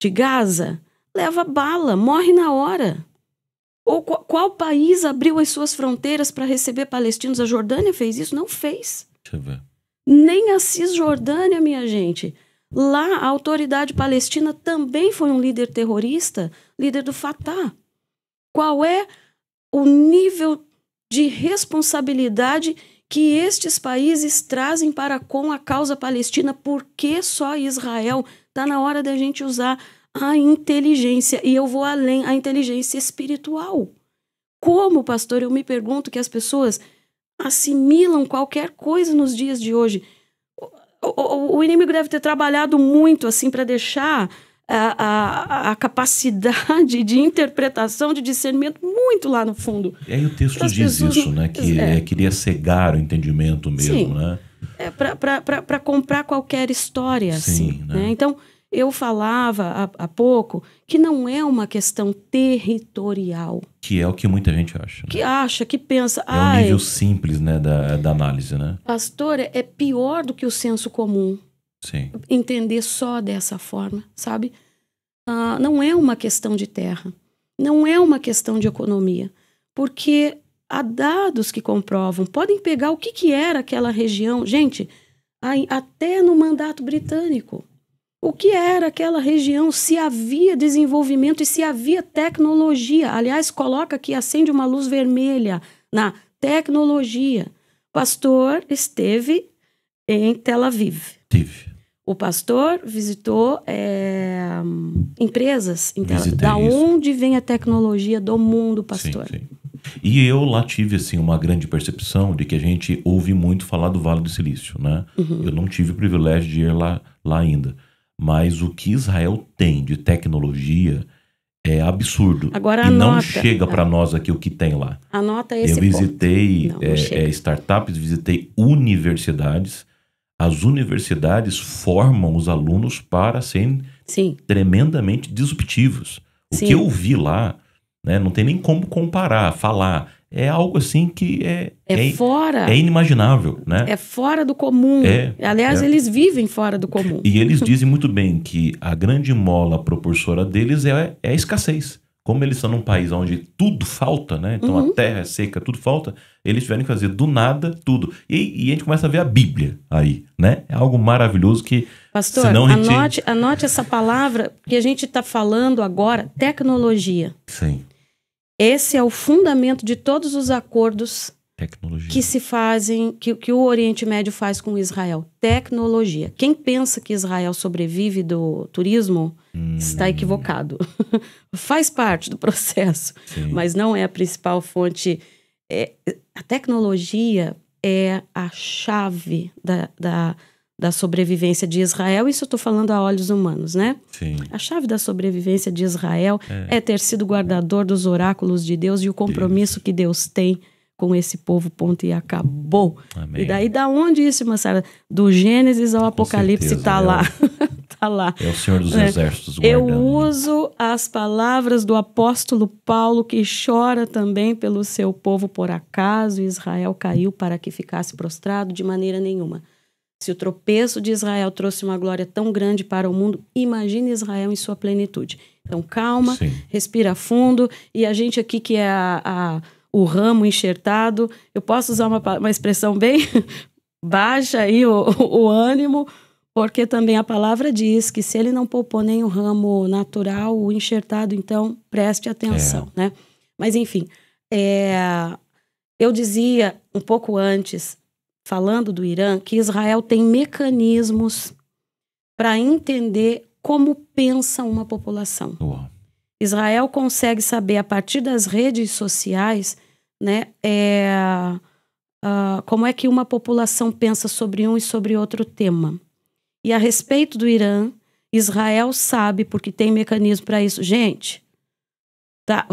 Speaker 2: de Gaza, leva bala, morre na hora. Ou qual país abriu as suas fronteiras para receber palestinos? A Jordânia fez isso? Não fez.
Speaker 1: Deixa eu ver.
Speaker 2: Nem a Cisjordânia, minha gente. Lá, a autoridade palestina também foi um líder terrorista, líder do Fatah. Qual é o nível de responsabilidade que estes países trazem para com a causa palestina? Por que só Israel? Está na hora da gente usar a inteligência, e eu vou além, a inteligência espiritual. Como, pastor, eu me pergunto que as pessoas assimilam qualquer coisa nos dias de hoje. O inimigo deve ter trabalhado muito assim para deixar a capacidade de interpretação, de discernimento muito lá no fundo.
Speaker 1: E aí o texto diz isso, né? Que queria cegar o entendimento mesmo,
Speaker 2: sim,
Speaker 1: né?
Speaker 2: Para comprar qualquer história,
Speaker 1: sim,
Speaker 2: assim,
Speaker 1: né?
Speaker 2: Então, eu falava há pouco que não é uma questão territorial.
Speaker 1: Que é o que muita gente acha. Né?
Speaker 2: Que acha, que pensa...
Speaker 1: É um nível simples, né, da análise, né?
Speaker 2: Pastor, é pior do que o senso comum.
Speaker 1: Sim.
Speaker 2: Entender só dessa forma, sabe? Não é uma questão de terra. Não é uma questão de economia. Porque há dados que comprovam. Podem pegar o que era aquela região. Gente, até no mandato britânico. O que era aquela região, se havia desenvolvimento e se havia tecnologia. Aliás, coloca aqui, acende uma luz vermelha na tecnologia. Pastor esteve em Tel Aviv. O pastor visitou empresas em Tel Aviv. Da onde vem a tecnologia do mundo, pastor?
Speaker 1: Sim. E eu lá tive assim, uma grande percepção de que a gente ouve muito falar do Vale do Silício, né? Uhum. Eu não tive o privilégio de ir lá ainda. Mas o que Israel tem de tecnologia é absurdo.
Speaker 2: Agora,
Speaker 1: e não chega para nós aqui o que tem lá.
Speaker 2: Anota esse
Speaker 1: ponto. Eu visitei startups, visitei universidades. As universidades formam os alunos para serem
Speaker 2: Sim.
Speaker 1: tremendamente disruptivos. O
Speaker 2: Sim.
Speaker 1: que eu vi lá, né, não tem nem como comparar, falar. É algo assim que
Speaker 2: fora.
Speaker 1: é inimaginável, né?
Speaker 2: É fora do comum. Aliás, eles vivem fora do comum.
Speaker 1: E eles dizem muito bem que a grande mola propulsora deles é a escassez. Como eles estão num país onde tudo falta, né? Então a terra é seca, tudo falta. Eles tiveram que fazer do nada tudo. E a gente começa a ver a Bíblia aí, né? É algo maravilhoso que...
Speaker 2: Pastor,
Speaker 1: senão a gente...
Speaker 2: anote essa palavra que a gente está falando agora, tecnologia.
Speaker 1: Sim.
Speaker 2: Esse é o fundamento de todos os acordos que se fazem, que o Oriente Médio faz com Israel. Tecnologia. Quem pensa que Israel sobrevive do turismo está equivocado. Faz parte do processo, mas não é a principal fonte. A tecnologia é a chave da sobrevivência de Israel. Isso eu estou falando a olhos humanos, né?
Speaker 1: Sim.
Speaker 2: A chave da sobrevivência de Israel é ter sido guardador dos oráculos de Deus e o compromisso que Deus tem com esse povo, ponto e acabou.
Speaker 1: Amém.
Speaker 2: E daí, da onde isso, Massara? Do Gênesis ao Apocalipse, está lá. Tá lá.
Speaker 1: É o Senhor dos Exércitos guardando.
Speaker 2: Eu uso as palavras do apóstolo Paulo, que chora também pelo seu povo por acaso. Israel caiu para que ficasse prostrado de maneira nenhuma. Se o tropeço de Israel trouxe uma glória tão grande para o mundo, imagine Israel em sua plenitude. Então, calma, respira fundo. E a gente aqui que é o ramo enxertado, eu posso usar uma expressão bem baixa aí o ânimo, porque também a palavra diz que se ele não poupou nem o ramo natural, o enxertado, então preste atenção, né? Mas enfim, eu dizia um pouco antes, falando do Irã, que Israel tem mecanismos para entender como pensa uma população.
Speaker 1: Uau.
Speaker 2: Israel consegue saber, a partir das redes sociais, né, como é que uma população pensa sobre um e sobre outro tema. E a respeito do Irã, Israel sabe, porque tem mecanismo para isso. Gente, tá,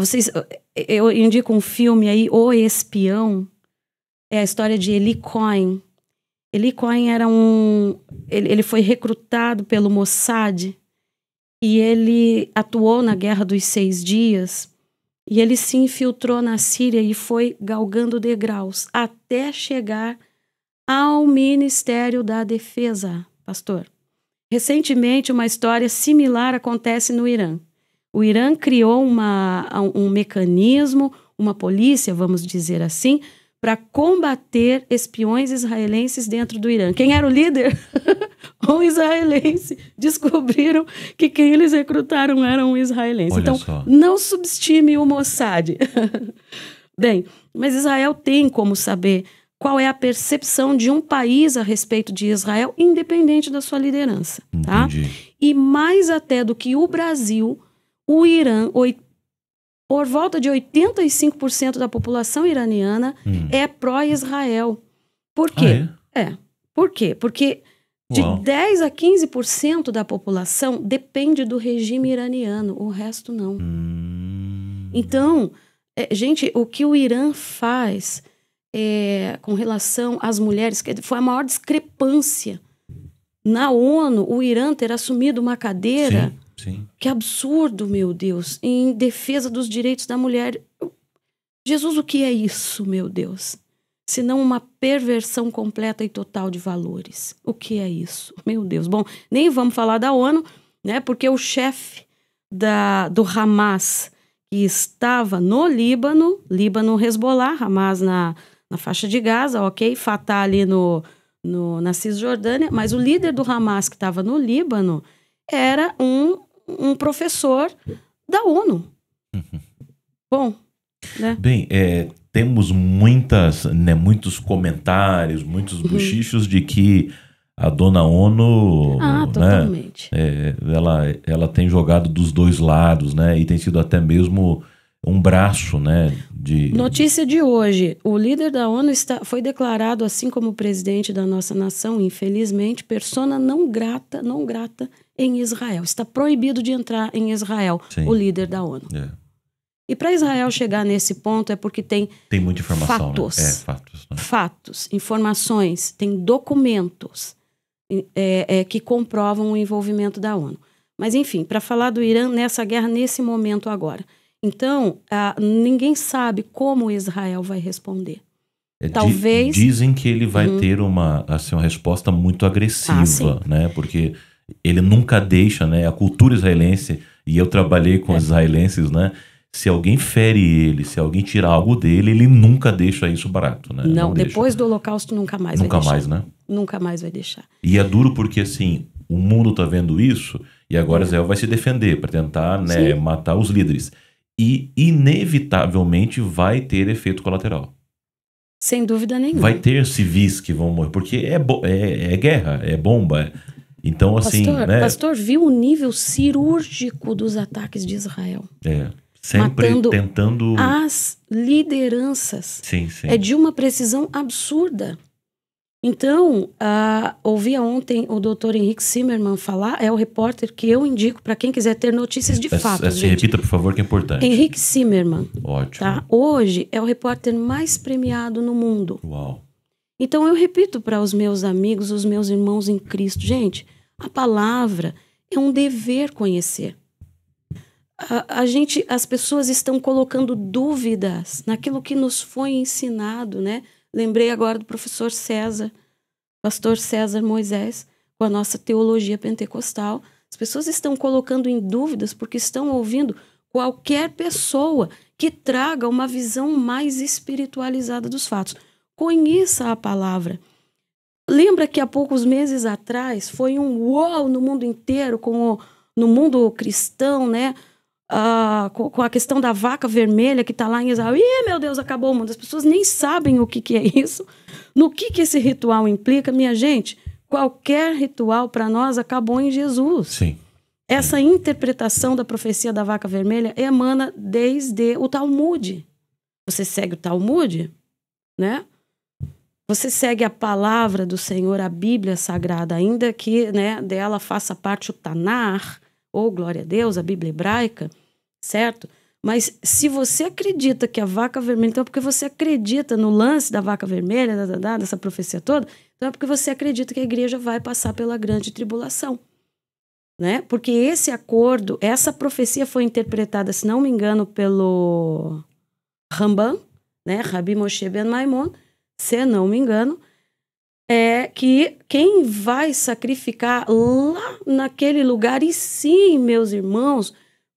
Speaker 2: eu indico um filme aí, O Espião, é a história de Eli Cohen. Eli Cohen era ele foi recrutado pelo Mossad, e ele atuou na Guerra dos 6 Dias, e ele se infiltrou na Síria e foi galgando degraus até chegar ao Ministério da Defesa, pastor. Recentemente, uma história similar acontece no Irã. O Irã criou um mecanismo, uma polícia, vamos dizer assim, para combater espiões israelenses dentro do Irã. Quem era o líder? Um israelense. Descobriram que quem eles recrutaram era um israelense.
Speaker 1: Olha
Speaker 2: então,
Speaker 1: só.
Speaker 2: não subestime o Mossad. Bem, mas Israel tem como saber qual é a percepção de um país a respeito de Israel, independente da sua liderança. Tá?
Speaker 1: Entendi.
Speaker 2: E mais até do que o Brasil, o Irã, por volta de 85% da população iraniana é pró-Israel. Por quê? Por quê? Porque de 10 a 15% da população depende do regime iraniano, o resto não. Então, gente, o que o Irã faz com relação às mulheres, foi a maior discrepância. Na ONU, o Irã ter assumido uma cadeira...
Speaker 1: Sim.
Speaker 2: Que absurdo, meu Deus, em defesa dos direitos da mulher. Jesus, o que é isso, meu Deus? Senão uma perversão completa e total de valores. O que é isso? Meu Deus. Bom, nem vamos falar da ONU, né? Porque o chefe do Hamas, que estava no Líbano Hezbollah, Hamas na faixa de Gaza, ok? Fatah ali na Cisjordânia, mas o líder do Hamas que estava no Líbano era um professor da ONU. Bom, né?
Speaker 1: Bem, temos muitos comentários, muitos bochichos de que a dona ONU,
Speaker 2: totalmente.
Speaker 1: Ela tem jogado dos dois lados, né? E tem sido até mesmo um braço, né?
Speaker 2: Notícia de hoje: o líder da ONU foi declarado, assim como o presidente da nossa nação, infelizmente, persona não grata em Israel. Está proibido de entrar em Israel, o líder da ONU. E para Israel chegar nesse ponto é porque tem
Speaker 1: muita informação,
Speaker 2: fatos,
Speaker 1: né? Fatos, né?
Speaker 2: Fatos, informações, tem documentos que comprovam o envolvimento da ONU. Mas, enfim, para falar do Irã nessa guerra, nesse momento agora. Então, ninguém sabe como Israel vai responder. Talvez...
Speaker 1: Dizem que ele vai ter uma resposta muito agressiva, né? Porque ele nunca deixa, né? A cultura israelense, e eu trabalhei com israelenses, né? Se alguém fere ele, se alguém tira algo dele, ele nunca deixa isso barato, né?
Speaker 2: Não, depois do Holocausto nunca mais vai deixar.
Speaker 1: Nunca mais, né?
Speaker 2: Nunca mais vai deixar.
Speaker 1: E é duro porque, assim, o mundo tá vendo isso e agora Israel vai se defender para tentar, né, matar os líderes. E, inevitavelmente, vai ter efeito colateral.
Speaker 2: Sem dúvida nenhuma.
Speaker 1: Vai ter civis que vão morrer, porque é guerra, é bomba. Então, assim...
Speaker 2: Pastor, viu o nível cirúrgico dos ataques de Israel?
Speaker 1: Sempre
Speaker 2: matando
Speaker 1: tentando...
Speaker 2: as lideranças.
Speaker 1: Sim.
Speaker 2: É de uma precisão absurda. Então, ouvi ontem o Dr. Henrique Zimmermann falar, é o repórter que eu indico para quem quiser ter notícias de fato.
Speaker 1: Se repita, por favor, que é importante.
Speaker 2: Henrique Zimmermann.
Speaker 1: Ótimo.
Speaker 2: Tá? Hoje é o repórter mais premiado no mundo.
Speaker 1: Uau.
Speaker 2: Então, eu repito para os meus amigos, os meus irmãos em Cristo, gente, a palavra é um dever conhecer. As pessoas estão colocando dúvidas naquilo que nos foi ensinado, né? Lembrei agora do professor César, pastor César Moisés, com a nossa teologia pentecostal. As pessoas estão colocando em dúvidas porque estão ouvindo qualquer pessoa que traga uma visão mais espiritualizada dos fatos. Conheça a palavra. Lembra que há poucos meses atrás foi um uau no mundo inteiro, no mundo cristão, né? Com a questão da vaca vermelha que está lá em Israel. Ih, meu Deus, acabou o mundo. As pessoas nem sabem o que é isso. No que esse ritual implica. Minha gente, qualquer ritual para nós acabou em Jesus.
Speaker 1: Sim.
Speaker 2: Essa interpretação da profecia da vaca vermelha emana desde o Talmud. Você segue o Talmud, né? Você segue a palavra do Senhor, a Bíblia Sagrada, ainda que, né, dela faça parte o Tanar, ou, glória a Deus, a Bíblia hebraica, certo? Mas se você acredita que a vaca vermelha... Então é porque você acredita no lance da vaca vermelha, dessa profecia toda, então é porque você acredita que a igreja vai passar pela grande tribulação, né? Porque esse acordo, essa profecia foi interpretada, se não me engano, pelo Rambam, né? Rabi Moshe Ben Maimon, se não me engano, é que quem vai sacrificar lá naquele lugar, e sim, meus irmãos,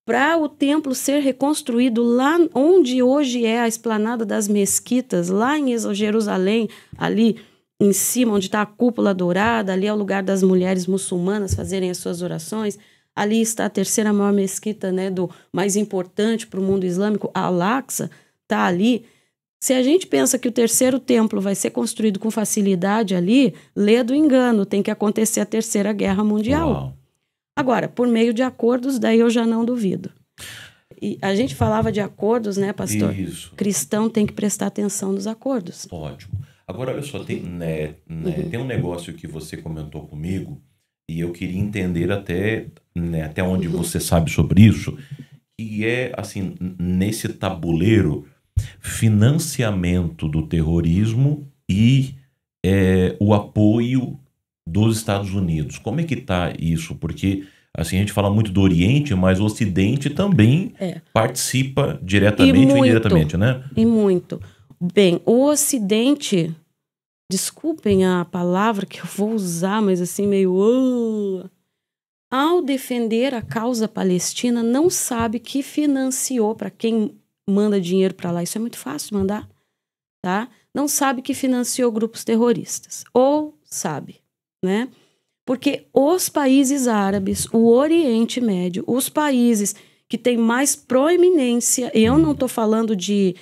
Speaker 2: para o templo ser reconstruído lá onde hoje é a esplanada das mesquitas, lá em Jerusalém, ali em cima, onde está a cúpula dourada, ali é o lugar das mulheres muçulmanas fazerem as suas orações, ali está a terceira maior mesquita, né, mais importante para o mundo islâmico, Al-Aqsa, está ali. Se a gente pensa que o terceiro templo vai ser construído com facilidade ali, lê do engano, tem que acontecer a Terceira Guerra Mundial.
Speaker 1: Uau.
Speaker 2: Agora, por meio de acordos, daí eu já não duvido. E a gente falava de acordos, né, pastor?
Speaker 1: Isso.
Speaker 2: Cristão tem que prestar atenção nos acordos.
Speaker 1: Ótimo. Agora, olha só, tem um negócio que você comentou comigo e eu queria entender até onde você sabe sobre isso, que é, assim, nesse tabuleiro, financiamento do terrorismo e o apoio dos Estados Unidos. Como é que está isso? Porque assim, a gente fala muito do Oriente, mas o Ocidente também participa diretamente ou indiretamente, né?
Speaker 2: E muito. Bem, o Ocidente, desculpem a palavra que eu vou usar, mas assim meio... ao defender a causa palestina, não sabe que financiou, para quem manda dinheiro para lá, isso é muito fácil mandar, tá? Não sabe que financiou grupos terroristas. Ou sabe, né? Porque os países árabes, o Oriente Médio, os países que têm mais proeminência, eu não estou falando de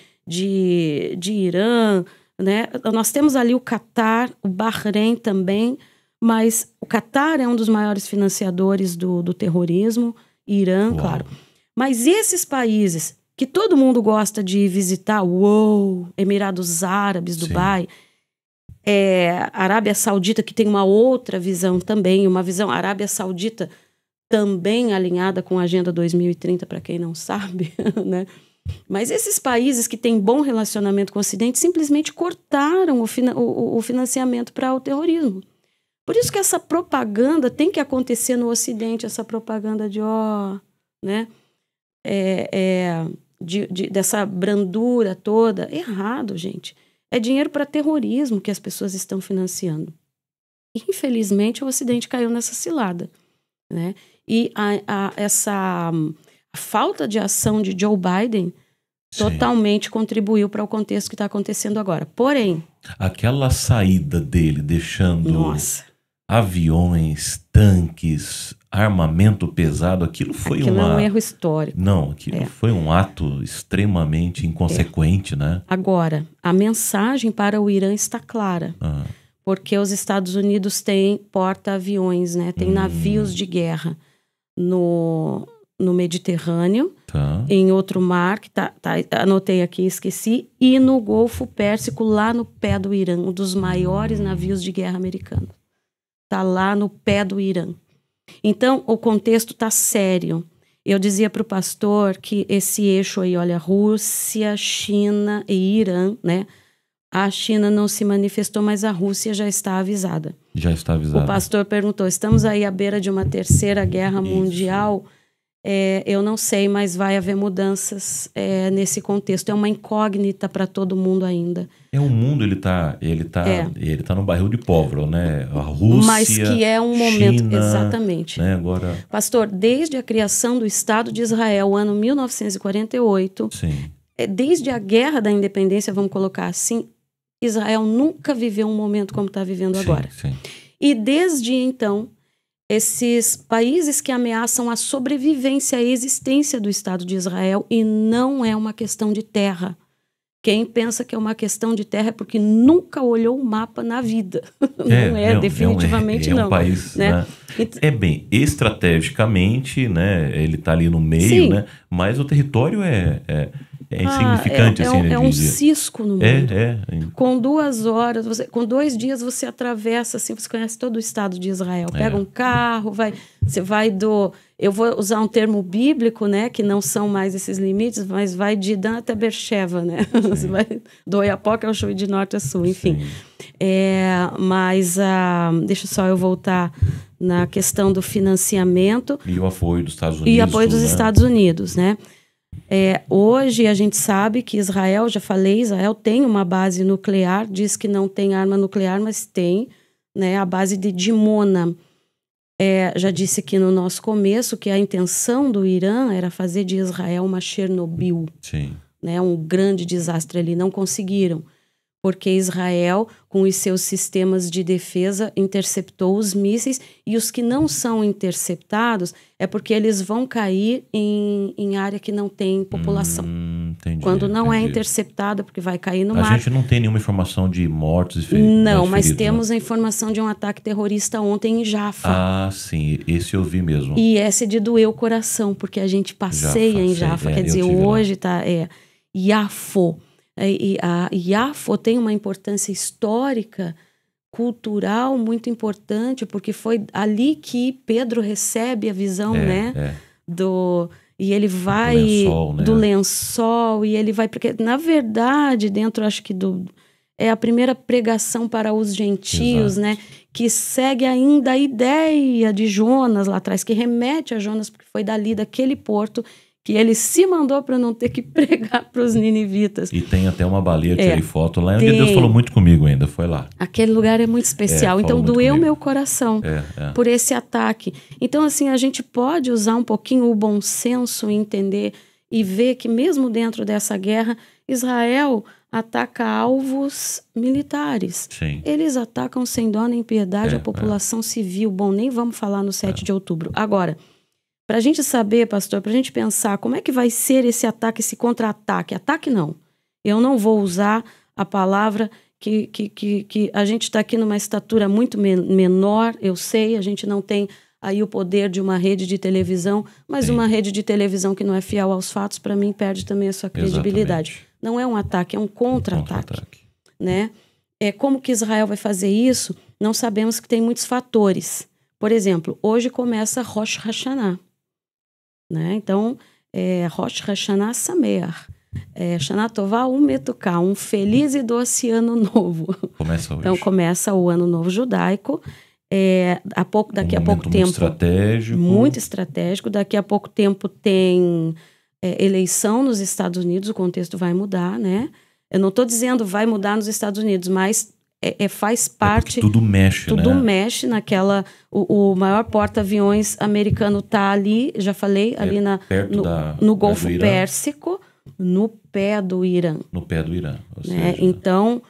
Speaker 2: Irã, né? Nós temos ali o Catar, o Bahrein também, mas o Catar é um dos maiores financiadores do terrorismo, Irã, claro. Mas esses países que todo mundo gosta de visitar, Emirados Árabes, Dubai, Arábia Saudita, que tem uma outra visão também, uma visão Arábia Saudita também alinhada com a Agenda 2030, para quem não sabe, né? Mas esses países que têm bom relacionamento com o Ocidente simplesmente cortaram o financiamento para o terrorismo. Por isso que essa propaganda tem que acontecer no Ocidente, essa propaganda de né? Dessa brandura toda. Errado, gente. É dinheiro para terrorismo que as pessoas estão financiando. Infelizmente, o Ocidente caiu nessa cilada, né? E essa falta de ação de Joe Biden totalmente contribuiu para o contexto que está acontecendo agora. Porém...
Speaker 1: aquela saída dele deixando aviões, tanques, armamento pesado, aquilo é
Speaker 2: um erro histórico.
Speaker 1: Não, aquilo foi um ato extremamente inconsequente, né? Agora,
Speaker 2: a mensagem para o Irã está clara. Porque os Estados Unidos têm porta-aviões, né? Tem navios de guerra no Mediterrâneo, em outro mar, que anotei aqui, esqueci, e no Golfo Pérsico, lá no pé do Irã, um dos maiores navios de guerra americanos. Está lá no pé do Irã. Então, o contexto está sério. Eu dizia para o pastor que esse eixo aí, olha, Rússia, China e Irã, né? A China não se manifestou, mas a Rússia já está avisada.
Speaker 1: Já está avisada.
Speaker 2: O pastor perguntou, estamos aí à beira de uma terceira guerra mundial? Eu não sei, mas vai haver mudanças nesse contexto. É uma incógnita para todo mundo ainda.
Speaker 1: O mundo, ele tá no barril de pólvora, né? A Rússia,
Speaker 2: mas que é um momento...
Speaker 1: China,
Speaker 2: exatamente.
Speaker 1: Né? Agora...
Speaker 2: Pastor, desde a criação do Estado de Israel, ano 1948, desde a Guerra da Independência, vamos colocar assim, Israel nunca viveu um momento como está vivendo agora. E desde então... esses países que ameaçam a sobrevivência, a existência do Estado de Israel, e não é uma questão de terra. Quem pensa que é uma questão de terra é porque nunca olhou o mapa na vida. Definitivamente não.
Speaker 1: É um país, né? Bem, estrategicamente, né? Ele está ali no meio, né? Mas o território é insignificante.
Speaker 2: É um cisco no mundo. Com 2 horas, com 2 dias você atravessa, assim, você conhece todo o Estado de Israel. Pega um carro, você vai eu vou usar um termo bíblico, né, que não são mais esses limites, mas vai de Dan até Beersheba, né? Você vai do Oiapoque ao Chuí de norte a sul, enfim. Deixa só eu voltar na questão do financiamento.
Speaker 1: E o apoio dos Estados Unidos.
Speaker 2: Estados Unidos, né? Hoje a gente sabe que Israel tem uma base nuclear, diz que não tem arma nuclear, mas tem, né, a base de Dimona. Já disse aqui no nosso começo que a intenção do Irã era fazer de Israel uma Chernobyl, né, um grande desastre ali. Não conseguiram, porque Israel, com os seus sistemas de defesa, interceptou os mísseis, e os que não são interceptados é porque eles vão cair em área que não tem população. Quando não é interceptada, porque vai cair no mar.
Speaker 1: A gente não tem nenhuma informação de mortos e feridos.
Speaker 2: Não, mas temos a informação de um ataque terrorista ontem em Jaffa.
Speaker 1: Ah, sim, esse eu vi mesmo.
Speaker 2: E esse é de doer o coração, porque a gente passeia em Jaffa, quer dizer, hoje está... Yafo. A Yafo tem uma importância histórica, cultural muito importante, porque foi ali que Pedro recebe a visão, e ele vai do lençol, e ele vai, porque na verdade dentro, acho que é a primeira pregação para os gentios, né, que segue ainda a ideia de Jonas lá atrás, que remete a Jonas, porque foi dali, daquele porto, que ele se mandou para não ter que pregar para os ninivitas.
Speaker 1: E tem até uma baleia, tirei foto lá, onde Deus falou muito comigo ainda, foi lá.
Speaker 2: Aquele lugar é muito especial, então doeu meu coração por esse ataque. Então, assim, a gente pode usar um pouquinho o bom senso e entender e ver que mesmo dentro dessa guerra, Israel ataca alvos militares. Eles atacam sem dó nem piedade a população civil. Bom, nem vamos falar no 7 de outubro. Agora, para a gente saber, pastor, para a gente pensar como é que vai ser esse ataque, esse contra-ataque. Ataque não. Eu não vou usar a palavra que a gente está aqui numa estatura muito menor, eu sei, a gente não tem aí o poder de uma rede de televisão, mas uma rede de televisão que não é fiel aos fatos, para mim, perde também a sua credibilidade. Não é um ataque, é um contra-ataque. Né? Como que Israel vai fazer isso? Não sabemos, que tem muitos fatores. Por exemplo, hoje começa Rosh Hashanah. Né? Então, Rosh Hashanah Sameach, Shana Tová Umetuká, um feliz e doce ano novo.
Speaker 1: Começa hoje.
Speaker 2: Então, começa o ano novo judaico, Daqui a pouco
Speaker 1: momento
Speaker 2: tempo...
Speaker 1: muito estratégico.
Speaker 2: Muito estratégico. Daqui a pouco tempo tem eleição nos Estados Unidos, o contexto vai mudar, né? Eu não estou dizendo vai mudar nos Estados Unidos, mas faz parte...
Speaker 1: tudo mexe,
Speaker 2: tudo
Speaker 1: né?
Speaker 2: mexe naquela... O maior porta-aviões americano está ali, já falei, ali no Golfo Pérsico, no pé do Irã.
Speaker 1: No pé do Irã. Ou
Speaker 2: né?
Speaker 1: seja,
Speaker 2: então,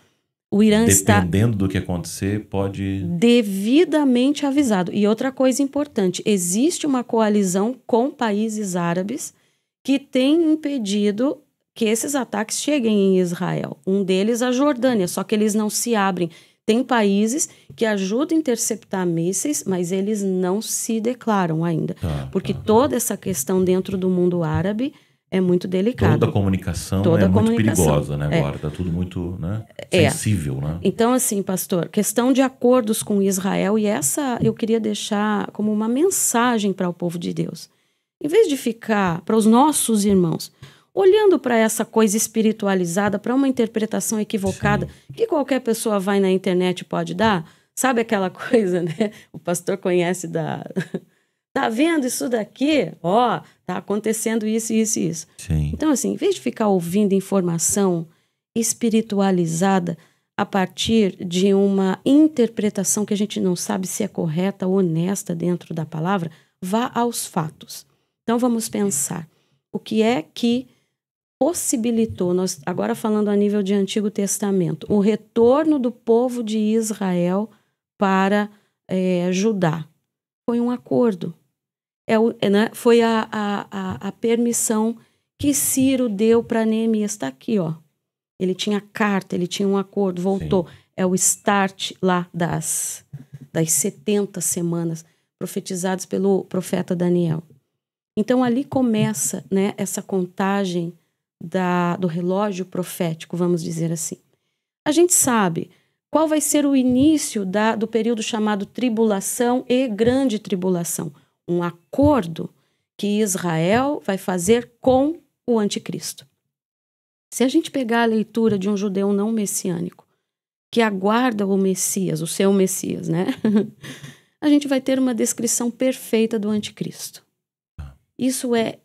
Speaker 2: o Irã está...
Speaker 1: dependendo do que acontecer, pode...
Speaker 2: devidamente avisado. E outra coisa importante, existe uma coalizão com países árabes que tem impedido que esses ataques cheguem em Israel. Um deles, a Jordânia, só que eles não se abrem. Tem países que ajudam a interceptar mísseis, mas eles não se declaram ainda. Porque toda essa questão dentro do mundo árabe é muito delicada.
Speaker 1: Toda a comunicação muito perigosa, né? Agora está tudo muito sensível, né?
Speaker 2: Então, assim, pastor, questão de acordos com Israel, e essa eu queria deixar como uma mensagem para o povo de Deus. Em vez de ficar para os nossos irmãos olhando para essa coisa espiritualizada, para uma interpretação equivocada, que qualquer pessoa vai na internet e pode dar, sabe aquela coisa, né? O pastor conhece tá vendo isso daqui? Ó, tá acontecendo isso, isso e isso.
Speaker 1: Sim.
Speaker 2: Então, assim, em vez de ficar ouvindo informação espiritualizada a partir de uma interpretação que a gente não sabe se é correta ou honesta dentro da palavra, vá aos fatos. Então, vamos pensar. O que é que possibilitou, nós agora falando a nível de Antigo Testamento, o retorno do povo de Israel para Judá? Foi um acordo. Foi a permissão que Ciro deu para Neemias. Está aqui, ó. Ele tinha carta, ele tinha um acordo, voltou. Sim. É o start lá das 70 semanas profetizadas pelo profeta Daniel. Então, ali começa, né, essa contagem do relógio profético, vamos dizer assim. A gente sabe qual vai ser o início do período chamado tribulação e grande tribulação. Um acordo que Israel vai fazer com o anticristo. Se a gente pegar a leitura de um judeu não messiânico, que aguarda o Messias, o seu Messias, né? A gente vai ter uma descrição perfeita do anticristo. Isso é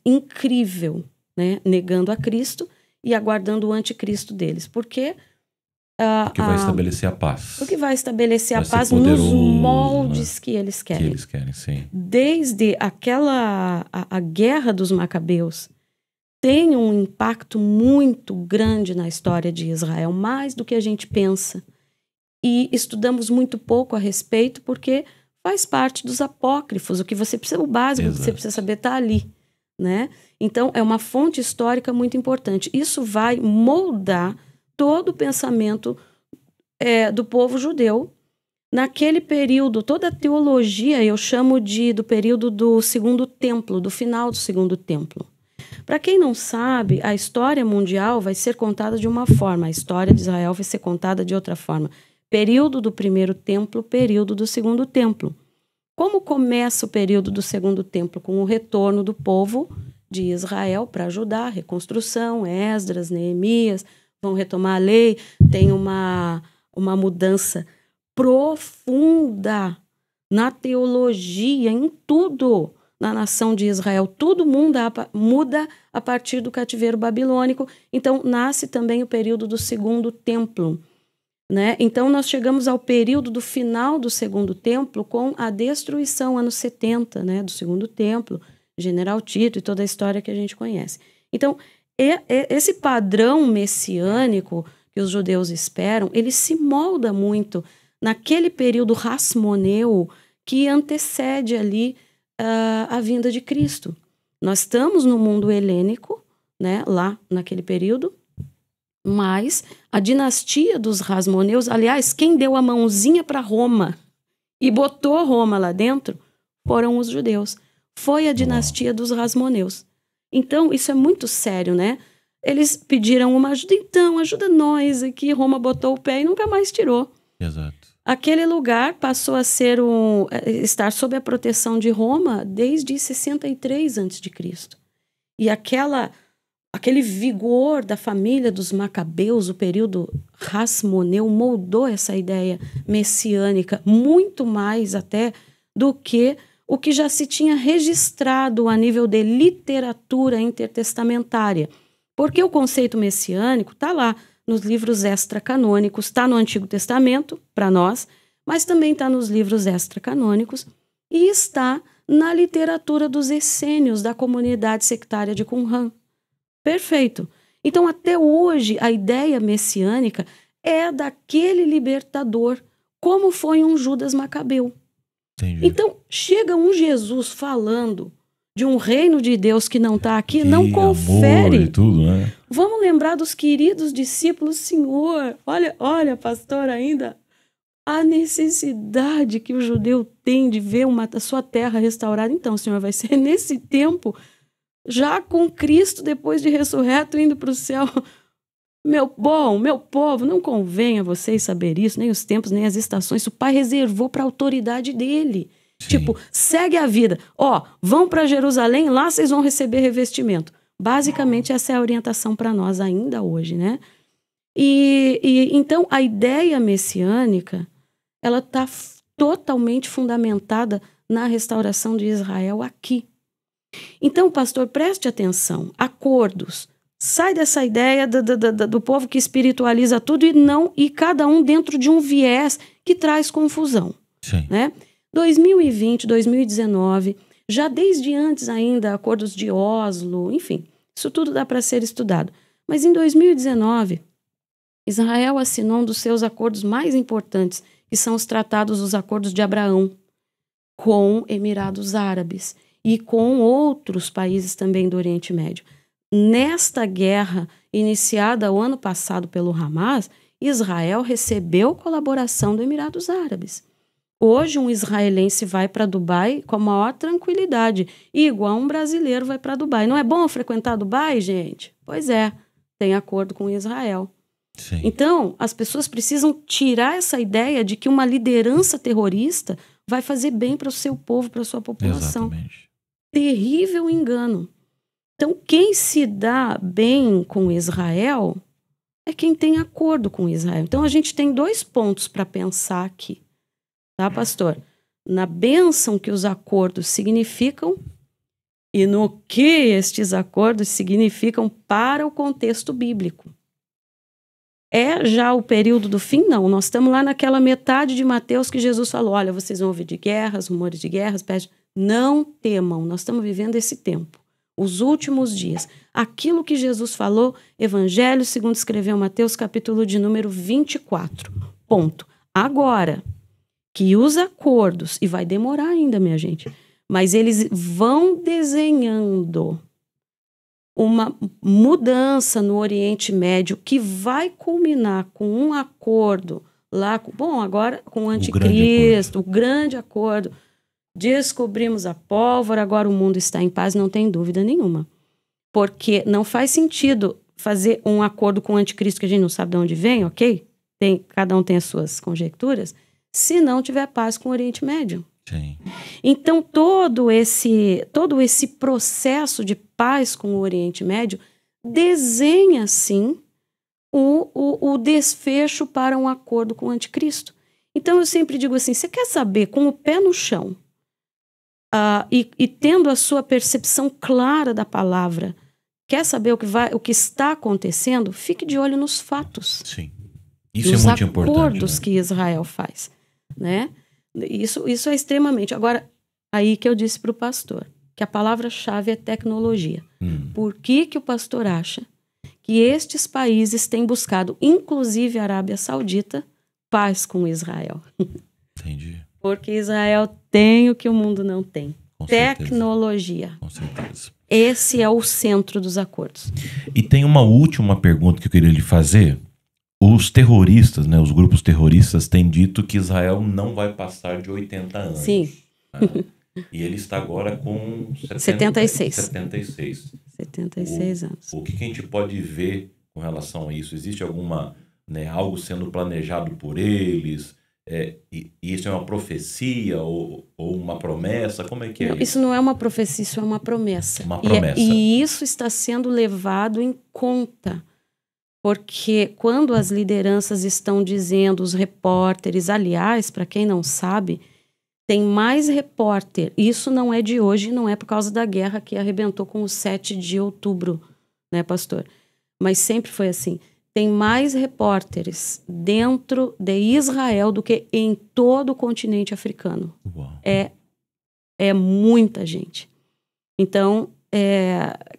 Speaker 2: incrível, né? Negando a Cristo e aguardando o anticristo deles. Porque
Speaker 1: vai estabelecer a paz.
Speaker 2: Porque vai estabelecer a paz nos moldes, né, que eles querem.
Speaker 1: Que eles querem, sim.
Speaker 2: Desde a guerra dos Macabeus tem um impacto muito grande na história de Israel, mais do que a gente pensa. E estudamos muito pouco a respeito porque faz parte dos apócrifos. O que você precisa, o básico que você precisa saber está ali, né? Então, é uma fonte histórica muito importante. Isso vai moldar todo o pensamento do povo judeu. Naquele período, toda a teologia, eu chamo do período do Segundo Templo, do final do Segundo Templo. Para quem não sabe, a história mundial vai ser contada de uma forma, a história de Israel vai ser contada de outra forma. Período do Primeiro Templo, período do Segundo Templo. Como começa o período do Segundo Templo? Com o retorno do povo de Israel para ajudar a reconstrução, Esdras, Neemias, vão retomar a lei, tem uma mudança profunda na teologia, em tudo na nação de Israel. Tudo muda a partir do cativeiro babilônico. Então, nasce também o período do Segundo Templo, né? Então, nós chegamos ao período do final do Segundo Templo com a destruição, anos 70, né, do Segundo Templo, General Tito e toda a história que a gente conhece. Então, esse padrão messiânico que os judeus esperam, ele se molda muito naquele período rasmoneu que antecede ali a vinda de Cristo. Nós estamos no mundo helênico, né, lá naquele período, mas a dinastia dos rasmoneus, aliás, quem deu a mãozinha para Roma e botou Roma lá dentro foram os judeus. Foi a dinastia dos rasmoneus. Então, isso é muito sério, né? Eles pediram uma ajuda, então, ajuda nós aqui. Roma botou o pé e nunca mais tirou.
Speaker 1: Exato.
Speaker 2: Aquele lugar passou a estar sob a proteção de Roma desde 63 a.C. E aquele vigor da família dos Macabeus, o período Hasmoneu, moldou essa ideia messiânica muito mais até do que o que já se tinha registrado a nível de literatura intertestamentária. Porque o conceito messiânico está lá nos livros extracanônicos, está no Antigo Testamento, para nós, mas também está nos livros extracanônicos e está na literatura dos essênios da comunidade sectária de Qumran. Perfeito. Então, até hoje, a ideia messiânica é daquele libertador, como foi um Judas Macabeu.
Speaker 1: Entendi.
Speaker 2: Então, chega um Jesus falando de um reino de Deus que não está aqui, não confere.
Speaker 1: Amor e tudo, né?
Speaker 2: Vamos lembrar dos queridos discípulos, Senhor. Olha, pastor, ainda a necessidade que o judeu tem de ver a sua terra restaurada. Então, Senhor, vai ser nesse tempo, já com Cristo, depois de ressurreto, indo para o céu. Meu povo, não convém a vocês saber isso, nem os tempos, nem as estações. O Pai reservou para a autoridade dele.
Speaker 1: Sim.
Speaker 2: Tipo, segue a vida. Vão para Jerusalém, lá vocês vão receber revestimento. Basicamente, essa é a orientação para nós ainda hoje, né? Então, a ideia messiânica, ela está totalmente fundamentada na restauração de Israel aqui. Então, pastor, preste atenção. Acordos. Sai dessa ideia do povo que espiritualiza tudo e cada um dentro de um viés que traz confusão.
Speaker 1: Sim.
Speaker 2: Né? 2020, 2019, já desde antes ainda, acordos de Oslo, enfim, isso tudo dá para ser estudado. Mas em 2019, Israel assinou um dos seus acordos mais importantes, que são os tratados, os acordos de Abraão, com Emirados Árabes e com outros países também do Oriente Médio. Nesta guerra iniciada o ano passado pelo Hamas, Israel recebeu colaboração do Emirados Árabes. Hoje um israelense vai para Dubai com a maior tranquilidade, e igual um brasileiro vai para Dubai. Não é bom frequentar Dubai, gente? Pois é, tem acordo com Israel.
Speaker 1: Sim.
Speaker 2: Então, as pessoas precisam tirar essa ideia de que uma liderança terrorista vai fazer bem para o seu povo, para a sua população.
Speaker 1: Exatamente.
Speaker 2: Terrível engano. Então, quem se dá bem com Israel é quem tem acordo com Israel. Então, a gente tem 2 pontos para pensar aqui. Tá, pastor? Na bênção que os acordos significam e no que estes acordos significam para o contexto bíblico. É já o período do fim? Não. Nós estamos lá naquela metade de Mateus que Jesus falou, olha, vocês vão ouvir de guerras, rumores de guerras, peste. Não temam, nós estamos vivendo esse tempo. Os últimos dias. Aquilo que Jesus falou, Evangelho segundo escreveu Mateus, capítulo de número 24. Ponto. Agora, que os acordos, e vai demorar ainda, minha gente, mas eles vão desenhando uma mudança no Oriente Médio que vai culminar com um acordo lá, agora com o Anticristo, o grande acordo. Descobrimos a pólvora, agora o mundo está em paz, não tem dúvida nenhuma. Porque não faz sentido fazer um acordo com o Anticristo que a gente não sabe de onde vem, ok? Cada um tem as suas conjecturas, se não tiver paz com o Oriente Médio.
Speaker 1: Sim.
Speaker 2: Então, todo esse processo de paz com o Oriente Médio desenha, sim, o desfecho para um acordo com o Anticristo. Então, eu sempre digo assim, você quer saber, com o pé no chão, e tendo a sua percepção clara da palavra, quer saber o que está acontecendo? Fique de olho nos fatos.
Speaker 1: Sim. Isso é muito importante.
Speaker 2: Nos acordos que Israel faz, né? Isso é extremamente... Agora, aí que eu disse para o pastor, que a palavra-chave é tecnologia. Por que o pastor acha que estes países têm buscado, inclusive a Arábia Saudita, paz com Israel?
Speaker 1: Entendi.
Speaker 2: Porque Israel tem o que o mundo não tem.
Speaker 1: Com
Speaker 2: Tecnologia.
Speaker 1: Certeza. Com certeza.
Speaker 2: Esse é o centro dos acordos.
Speaker 1: E tem uma última pergunta que eu queria lhe fazer. Os terroristas, né, os grupos terroristas têm dito que Israel não vai passar de 80 anos.
Speaker 2: Sim.
Speaker 1: Né? E ele está agora com
Speaker 2: 76.
Speaker 1: 76
Speaker 2: anos.
Speaker 1: O que a gente pode ver com relação a isso? Existe algo sendo planejado por eles? isso é uma profecia ou uma promessa? Como é que é
Speaker 2: Não,
Speaker 1: isso?
Speaker 2: isso não é uma profecia, isso é uma promessa.
Speaker 1: Uma promessa.
Speaker 2: E isso está sendo levado em conta. Porque quando as lideranças estão dizendo, os repórteres, aliás, para quem não sabe, tem mais repórter. Isso não é de hoje, não é por causa da guerra que arrebentou com o 7 de outubro, né, pastor? Mas sempre foi assim. Tem mais repórteres dentro de Israel do que em todo o continente africano.
Speaker 1: Uau.
Speaker 2: É muita gente. Então,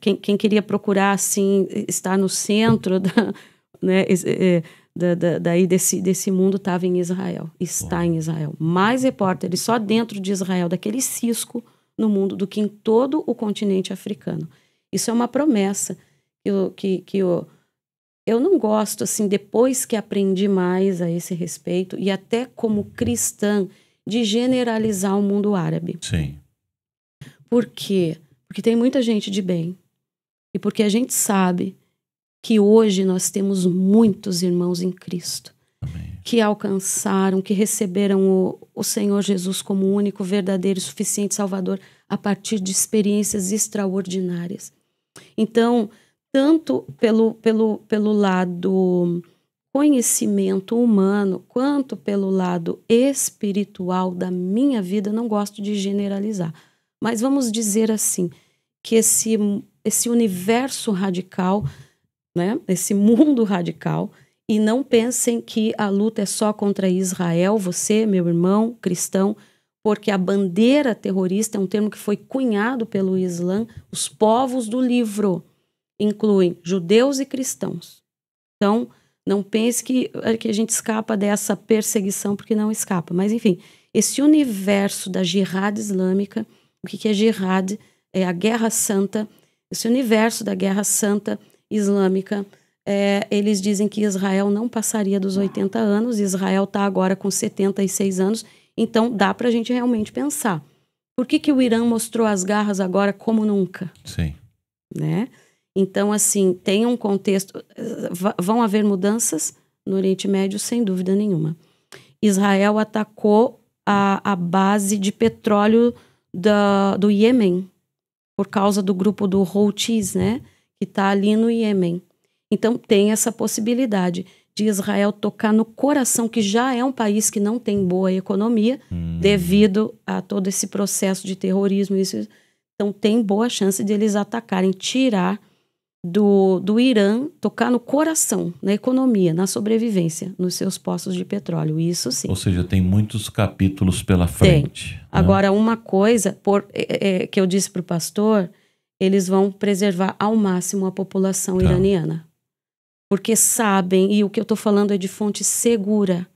Speaker 2: quem queria procurar, assim, estar no centro daí desse mundo estava em Israel. Está em Israel. Mais repórteres só dentro de Israel, daquele cisco no mundo, do que em todo o continente africano. Isso é uma promessa que eu não gosto, assim, depois que aprendi mais a esse respeito, e até como cristã, de generalizar o mundo árabe.
Speaker 1: Sim.
Speaker 2: Por quê? Porque tem muita gente de bem. E porque a gente sabe que hoje nós temos muitos irmãos em Cristo.
Speaker 1: Amém.
Speaker 2: Que alcançaram, que receberam o Senhor Jesus como único, verdadeiro e suficiente Salvador a partir de experiências extraordinárias. Então, tanto pelo lado conhecimento humano, quanto pelo lado espiritual da minha vida, não gosto de generalizar. Mas vamos dizer assim, que esse universo radical, né, esse mundo radical, e não pensem que a luta é só contra Israel, você, meu irmão cristão, porque a bandeira terrorista é um termo que foi cunhado pelo Islã. Os povos do livro incluem judeus e cristãos. Então, não pense que a gente escapa dessa perseguição, porque não escapa. Mas, enfim, esse universo da jihad islâmica, o que é jihad? É a guerra santa. Esse universo da guerra santa islâmica, eles dizem que Israel não passaria dos 80 anos. Israel está agora com 76 anos. Então, dá para a gente realmente pensar. Por que o Irã mostrou as garras agora como nunca?
Speaker 1: Sim.
Speaker 2: Né? Então, assim, tem um contexto... Vão haver mudanças no Oriente Médio, sem dúvida nenhuma. Israel atacou a base de petróleo do Iêmen, por causa do grupo do Houthis, né? Que está ali no Iêmen. Então, tem essa possibilidade de Israel tocar no coração, que já é um país que não tem boa economia, devido a todo esse processo de terrorismo. Então, tem boa chance de eles atacarem, tirar do Irã, tocar no coração, na economia, na sobrevivência, nos seus poços de petróleo. Isso sim.
Speaker 1: Ou seja, tem muitos capítulos pela frente.
Speaker 2: Tem. Né? Agora, uma coisa que eu disse para o pastor, eles vão preservar ao máximo a população iraniana. Porque sabem, e o que eu estou falando é de fonte segura,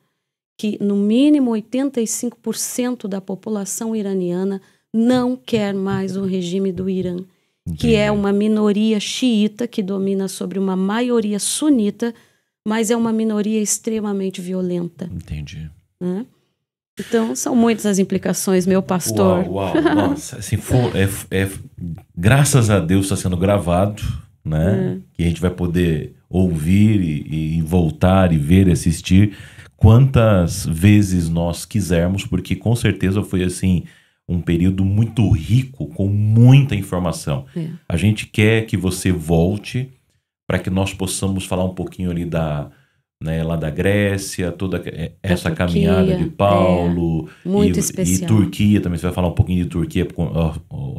Speaker 2: que no mínimo 85% da população iraniana não quer mais o regime do Irã. Que é uma minoria xiita que domina sobre uma maioria sunita, mas é uma minoria extremamente violenta.
Speaker 1: Entendi.
Speaker 2: Né? Então, são muitas as implicações, meu pastor.
Speaker 1: Uau. Nossa, assim, graças a Deus está sendo gravado, né? Que a gente vai poder ouvir e voltar e ver e assistir quantas vezes nós quisermos, porque com certeza foi assim... um período muito rico, com muita informação. A gente quer que você volte para que nós possamos falar um pouquinho ali lá da Grécia, toda essa
Speaker 2: Turquia,
Speaker 1: caminhada de Paulo.
Speaker 2: Muito especial.
Speaker 1: E Turquia, também você vai falar um pouquinho de Turquia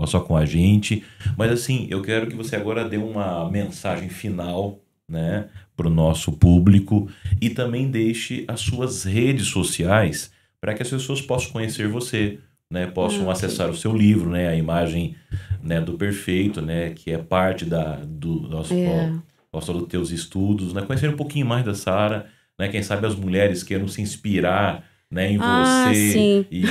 Speaker 1: só com a gente. Mas assim, eu quero que você agora dê uma mensagem final, né, para o nosso público e também deixe as suas redes sociais para que as pessoas possam conhecer você, né, possam acessar o seu livro, né, a imagem, né, do perfeito, né, que é parte dos teus estudos, né, conhecer um pouquinho mais da Sara, né, quem sabe as mulheres queiram se inspirar, né, em você
Speaker 2: sim.
Speaker 1: e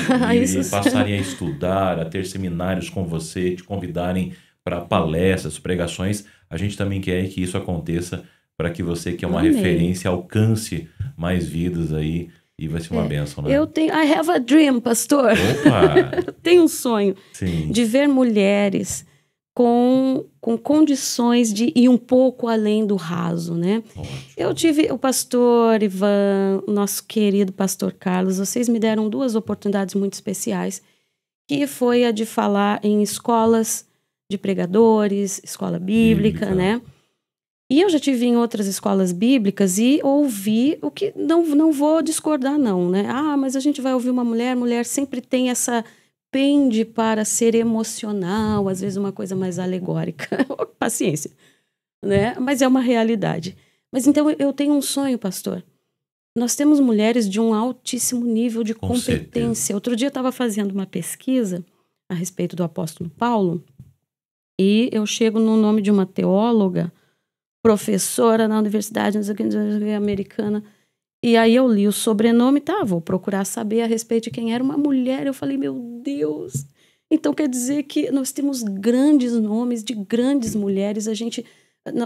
Speaker 1: passarem a estudar, a ter seminários com você, te convidarem para palestras, pregações. A gente também quer que isso aconteça para que você, que é uma referência, alcance mais vidas aí. E vai ser uma bênção, né?
Speaker 2: I have a dream, pastor.
Speaker 1: Opa!
Speaker 2: Eu tenho um sonho
Speaker 1: Sim.
Speaker 2: de ver mulheres com condições de ir um pouco além do raso, né?
Speaker 1: Ótimo.
Speaker 2: Eu tive o pastor Ivan, o nosso querido pastor Carlos, vocês me deram 2 oportunidades muito especiais, que foi a de falar em escolas de pregadores, escola bíblica, né? E eu já tive em outras escolas bíblicas e ouvi o que não vou discordar não, né? Ah, mas a gente vai ouvir uma mulher sempre tem essa pende para ser emocional, às vezes uma coisa mais alegórica. Paciência, né? Mas é uma realidade. Mas então eu tenho um sonho, pastor. Nós temos mulheres de um altíssimo nível de competência.
Speaker 1: Certeza.
Speaker 2: Outro dia eu estava fazendo uma pesquisa a respeito do apóstolo Paulo e eu chego no nome de uma teóloga, professora na universidade americana, e aí eu li o sobrenome, vou procurar saber a respeito de quem era, uma mulher. Eu falei, meu Deus, então quer dizer que nós temos grandes nomes de grandes mulheres,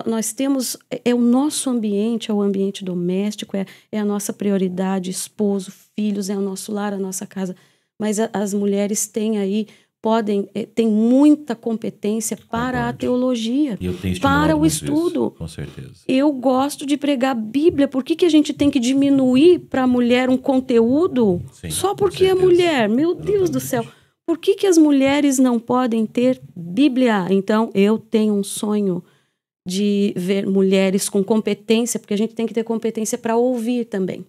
Speaker 2: nós temos, é o nosso ambiente, é o ambiente doméstico, é a nossa prioridade, esposo, filhos, é o nosso lar, a nossa casa, mas as mulheres têm aí, tem muita competência para a teologia, para o estudo.
Speaker 1: Isso, com certeza.
Speaker 2: Eu gosto de pregar a Bíblia. Por que a gente tem que diminuir para a mulher um conteúdo? Sim, só porque é mulher? Meu Deus do céu. Por que as mulheres não podem ter Bíblia? Então, eu tenho um sonho de ver mulheres com competência, porque a gente tem que ter competência para ouvir também.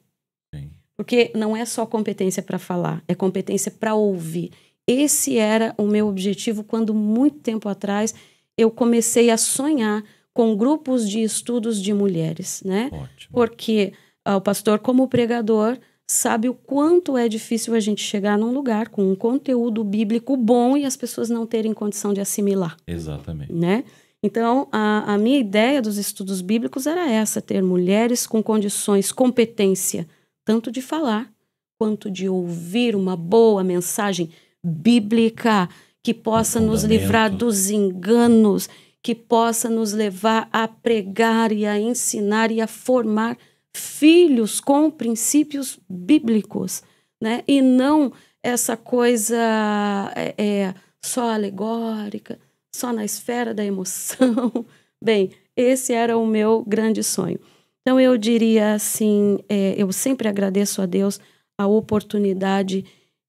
Speaker 2: Sim. Porque não é só competência para falar, é competência para ouvir. Esse era o meu objetivo quando, muito tempo atrás, eu comecei a sonhar com grupos de estudos de mulheres, né? Ótimo. Porque o pastor, como pregador, sabe o quanto é difícil a gente chegar num lugar com um conteúdo bíblico bom e as pessoas não terem condição de assimilar.
Speaker 1: Exatamente.
Speaker 2: Né? Então, a minha ideia dos estudos bíblicos era essa, ter mulheres com condições, competência, tanto de falar, quanto de ouvir uma boa mensagem bíblica, que possa nos livrar dos enganos, que possa nos levar a pregar e a ensinar e a formar filhos com princípios bíblicos, né? E não essa coisa só alegórica, só na esfera da emoção. Bem, esse era o meu grande sonho. Então eu diria assim, eu sempre agradeço a Deus a oportunidade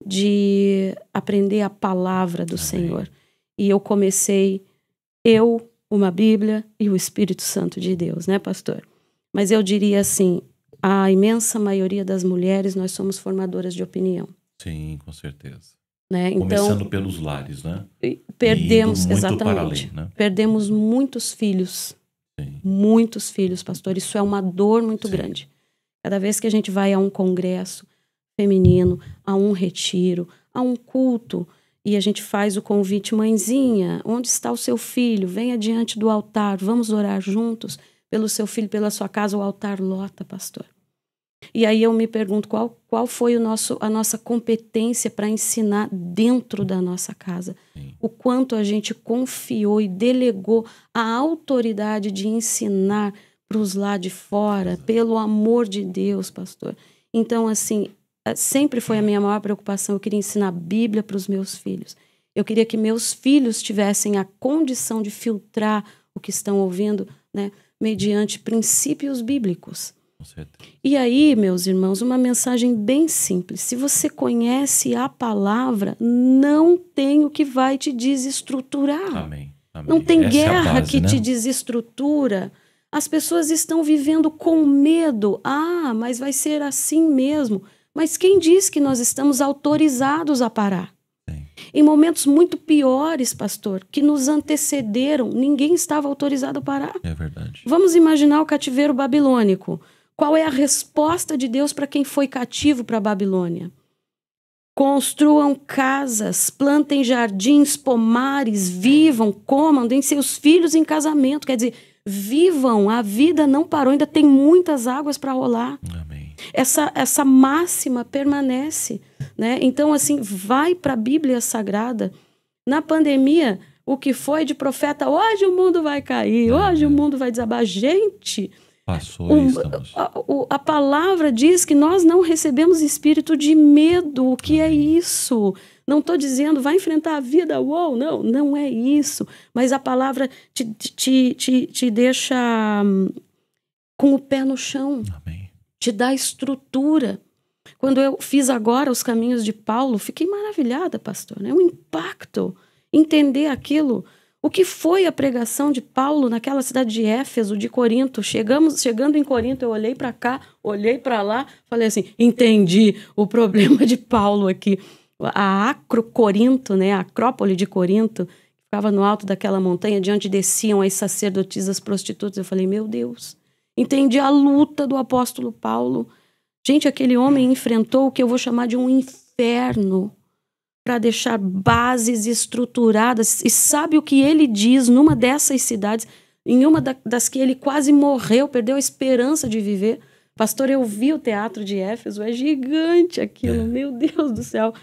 Speaker 2: de aprender a palavra do Senhor. E eu comecei, uma Bíblia e o Espírito Santo de Deus, né, pastor? Mas eu diria assim, a imensa maioria das mulheres, nós somos formadoras de opinião.
Speaker 1: Sim, com certeza.
Speaker 2: Né? Então,
Speaker 1: começando pelos lares, né?
Speaker 2: Perdemos,
Speaker 1: exatamente, para além, né?
Speaker 2: Perdemos muitos filhos. Sim. Muitos filhos, pastor. Isso é uma dor muito grande. Cada vez que a gente vai a um congresso feminino, a um retiro, a um culto, e a gente faz o convite, mãezinha, onde está o seu filho? Venha diante do altar, vamos orar juntos pelo seu filho, pela sua casa. O altar lota, pastor. E aí eu me pergunto qual foi a nossa competência para ensinar dentro da nossa casa. Sim. O quanto a gente confiou e delegou a autoridade de ensinar para os lá de fora, exato, pelo amor de Deus, pastor. Então, assim, sempre foi a minha maior preocupação. Eu queria ensinar a Bíblia para os meus filhos. Eu queria que meus filhos tivessem a condição de filtrar o que estão ouvindo, né, mediante princípios bíblicos. E aí, meus irmãos, uma mensagem bem simples. Se você conhece a palavra, não tem o que vai te desestruturar.
Speaker 1: Amém. Amém.
Speaker 2: Não tem
Speaker 1: Essa
Speaker 2: guerra
Speaker 1: é a base,
Speaker 2: que
Speaker 1: né?
Speaker 2: te desestrutura. As pessoas estão vivendo com medo. Ah, mas vai ser assim mesmo. Mas quem diz que nós estamos autorizados a parar? Sim. Em momentos muito piores, pastor, que nos antecederam, ninguém estava autorizado a parar.
Speaker 1: É verdade.
Speaker 2: Vamos imaginar o cativeiro babilônico. Qual é a resposta de Deus para quem foi cativo para a Babilônia? Construam casas, plantem jardins, pomares, vivam, comam, deem seus filhos em casamento. Quer dizer, vivam, a vida não parou, ainda tem muitas águas para rolar.
Speaker 1: Amém.
Speaker 2: Essa máxima permanece, né? Então, assim, vai para a Bíblia Sagrada. Na pandemia, o que foi de profeta, hoje o mundo vai cair, hoje o mundo vai desabar. Gente,
Speaker 1: Passou e estamos.
Speaker 2: A palavra diz que nós não recebemos espírito de medo. O que é isso? Não estou dizendo, vai enfrentar a vida, uou, não é isso. Mas a palavra te deixa com o pé no chão.
Speaker 1: Amém.
Speaker 2: Te dá estrutura. Quando eu fiz agora os caminhos de Paulo, fiquei maravilhada, pastor. É um impacto entender aquilo. O que foi a pregação de Paulo naquela cidade de Éfeso, de Corinto? Chegando em Corinto, eu olhei para cá, olhei para lá, falei assim, entendi o problema de Paulo aqui. A Corinto, né, a Acrópole de Corinto, ficava no alto daquela montanha, de onde desciam as sacerdotisas prostitutas. Eu falei, meu Deus, entendi a luta do apóstolo Paulo. Gente, aquele homem enfrentou o que eu vou chamar de um inferno para deixar bases estruturadas. E sabe o que ele diz numa dessas cidades, em uma das que ele quase morreu, perdeu a esperança de viver? Pastor, eu vi o teatro de Éfeso, é gigante aquilo, meu Deus do céu.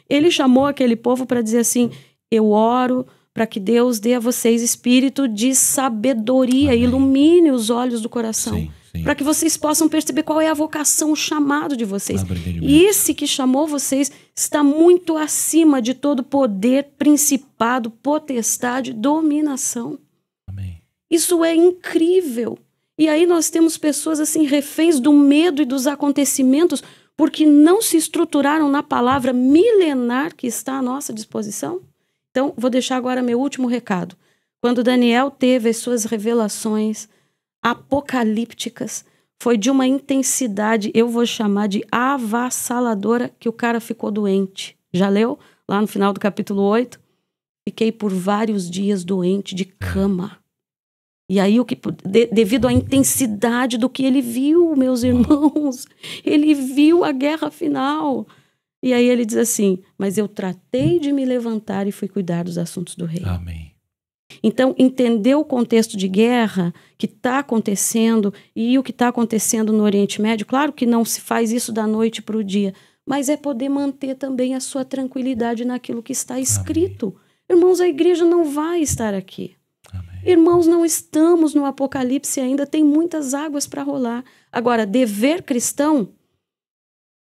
Speaker 2: Ele chamou aquele povo para dizer assim, eu oro para que Deus dê a vocês espírito de sabedoria,
Speaker 1: Amém.
Speaker 2: Ilumine os olhos do coração.
Speaker 1: Sim.
Speaker 2: Para que vocês possam perceber qual é a vocação, o chamado de vocês. E esse que chamou vocês está muito acima de todo poder, principado, potestade, dominação.
Speaker 1: Amém.
Speaker 2: Isso é incrível. E aí nós temos pessoas assim, reféns do medo e dos acontecimentos, porque não se estruturaram na palavra milenar que está à nossa disposição. Então, vou deixar agora meu último recado. Quando Daniel teve as suas revelações apocalípticas, foi de uma intensidade, eu vou chamar de avassaladora, que o cara ficou doente. Já leu? Lá no final do capítulo 8. Fiquei por vários dias doente de cama. E aí, devido à intensidade do que ele viu, meus irmãos, ele viu a guerra final. E aí ele diz assim, mas eu tratei de me levantar e fui cuidar dos assuntos do rei.
Speaker 1: Amém.
Speaker 2: Então, entender o contexto de guerra que está acontecendo e o que está acontecendo no Oriente Médio, claro que não se faz isso da noite para o dia, mas é poder manter também a sua tranquilidade naquilo que está escrito. Amém. Irmãos, a igreja não vai estar aqui. Amém. Irmãos, não estamos no Apocalipse ainda, tem muitas águas para rolar. Agora, dever cristão,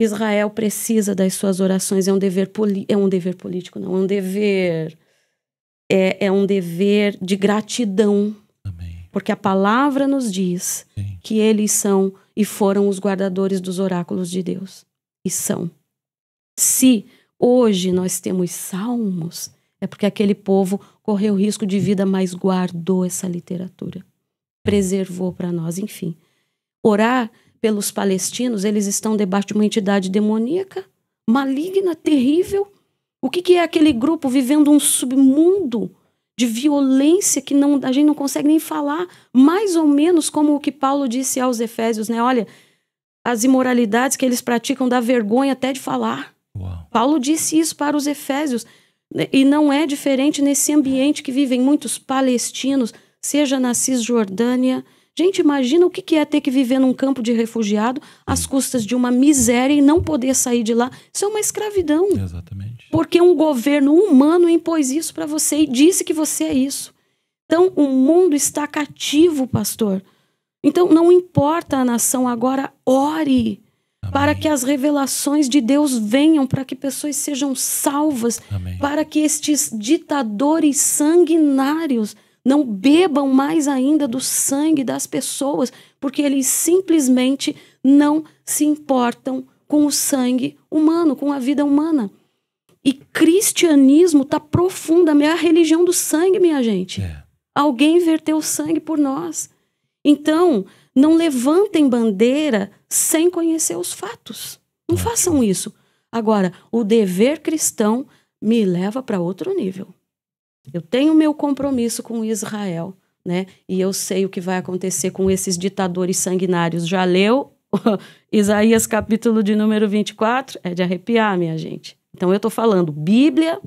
Speaker 2: Israel precisa das suas orações, é um dever político, não, é um dever... É um dever de gratidão. Amém. Porque a palavra nos diz que eles são e foram os guardadores dos oráculos de Deus. E são. Se hoje nós temos salmos, é porque aquele povo correu risco de vida, mas guardou essa literatura. Preservou para nós, enfim. Orar pelos palestinos, eles estão debaixo de uma entidade demoníaca, maligna, terrível. O que é aquele grupo vivendo um submundo de violência que a gente não consegue nem falar? Mais ou menos como o que Paulo disse aos Efésios, né? Olha, as imoralidades que eles praticam dá vergonha até de falar. Uau. Paulo disse isso para os Efésios. E não é diferente nesse ambiente que vivem muitos palestinos, seja na Cisjordânia. Gente, imagina o que é ter que viver num campo de refugiado às custas de uma miséria e não poder sair de lá. Isso é uma escravidão.
Speaker 1: Exatamente.
Speaker 2: Porque um governo humano impôs isso para você e disse que você é isso. Então, o mundo está cativo, pastor. Então, não importa a nação, agora ore. Amém. Para que as revelações de Deus venham, para que pessoas sejam salvas, amém, para que estes ditadores sanguinários não bebam mais ainda do sangue das pessoas, porque eles simplesmente não se importam com o sangue humano, com a vida humana. E cristianismo está profundamente, é a religião do sangue, minha gente. Alguém verteu sangue por nós. Então, não levantem bandeira sem conhecer os fatos. Não façam isso. Agora, o dever cristão me leva para outro nível. Eu tenho meu compromisso com Israel, né? E eu sei o que vai acontecer com esses ditadores sanguinários. Já leu Isaías capítulo de número 24? É de arrepiar, minha gente. Então eu estou falando, Bíblia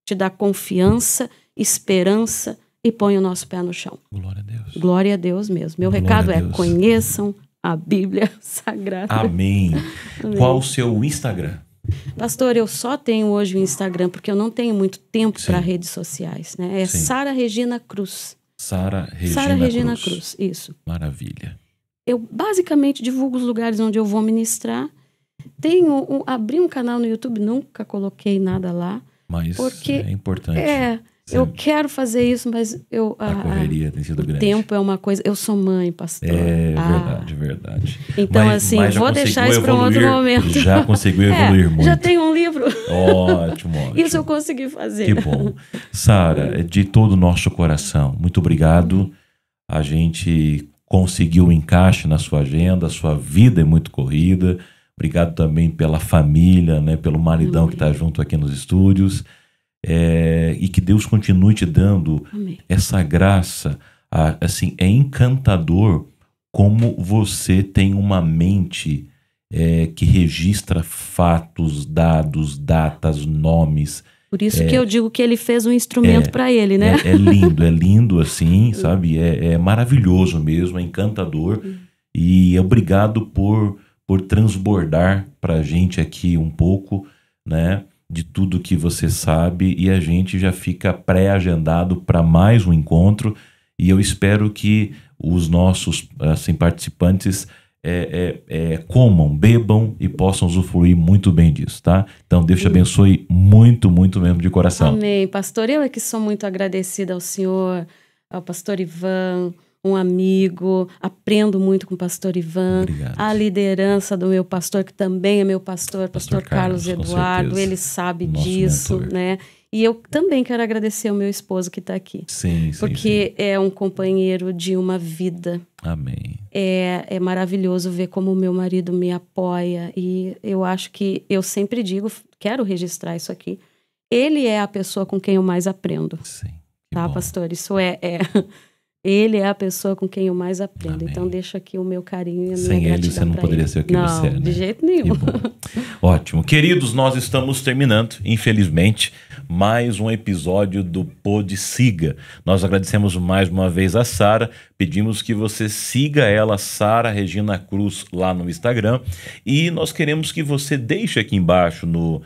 Speaker 2: te dá confiança, esperança e põe o nosso pé no chão.
Speaker 1: Glória a Deus.
Speaker 2: Glória a Deus mesmo. Meu recado é, conheçam a Bíblia Sagrada.
Speaker 1: Amém. Amém. Qual o seu Instagram?
Speaker 2: Pastor, eu só tenho hoje o Instagram, porque eu não tenho muito tempo para redes sociais, né? É Sara Regina Cruz.
Speaker 1: Sara Regina
Speaker 2: Cruz, isso.
Speaker 1: Maravilha.
Speaker 2: eu basicamente divulgo os lugares onde eu vou ministrar. Abri um canal no YouTube, nunca coloquei nada lá.
Speaker 1: Mas
Speaker 2: porque
Speaker 1: é importante.
Speaker 2: Eu quero fazer isso, mas
Speaker 1: a correria tem sido grande.
Speaker 2: O tempo é uma coisa... Eu sou mãe, pastor.
Speaker 1: Verdade.
Speaker 2: Então, mas vou deixar isso para um outro momento.
Speaker 1: Já conseguiu evoluir muito.
Speaker 2: Já tenho um livro.
Speaker 1: Ótimo.
Speaker 2: Isso eu consegui fazer.
Speaker 1: Que bom. Sara, de todo o nosso coração, muito obrigado. A gente conseguiu o encaixe na sua agenda, a sua vida é muito corrida. Obrigado também pela família, né, pelo maridão que está junto aqui nos estúdios. E que Deus continue te dando essa graça. Assim, é encantador como você tem uma mente que registra fatos, dados, datas, nomes.
Speaker 2: Por isso que eu digo que ele fez um instrumento para ele, né?
Speaker 1: É lindo assim, sabe? É maravilhoso mesmo, é encantador. E obrigado por transbordar pra gente aqui um pouco, né? De tudo que você sabe, e a gente já fica pré-agendado para mais um encontro, e eu espero que os nossos participantes comam, bebam e possam usufruir muito bem disso, tá? Então Deus te abençoe muito, muito mesmo de coração.
Speaker 2: Amém, pastor. Eu é que sou muito agradecida ao senhor, ao pastor Ivan, um amigo, aprendo muito com o pastor Ivan.
Speaker 1: Obrigado.
Speaker 2: A liderança do meu pastor, que também é meu pastor Carlos Eduardo, ele sabe disso, mentor, né? E eu também quero agradecer ao meu esposo que está aqui.
Speaker 1: Sim,
Speaker 2: porque é um companheiro de uma vida.
Speaker 1: Amém.
Speaker 2: É maravilhoso ver como o meu marido me apoia, e eu acho que, eu sempre digo, quero registrar isso aqui, ele é a pessoa com quem eu mais aprendo.
Speaker 1: Sim.
Speaker 2: Tá,
Speaker 1: bom.
Speaker 2: pastor? Isso ele é a pessoa com quem eu mais aprendo.
Speaker 1: Amém.
Speaker 2: Então, deixo aqui o meu carinho e a minha
Speaker 1: Sem
Speaker 2: gratidão.
Speaker 1: ele, você não poderia ser o que você é, né?
Speaker 2: De jeito nenhum.
Speaker 1: Ótimo. Queridos, nós estamos terminando, infelizmente, mais um episódio do Pod Siga. Nós agradecemos mais uma vez a Sara, pedimos que você siga ela, Sara Regina Cruz, lá no Instagram, e nós queremos que você deixe aqui embaixo no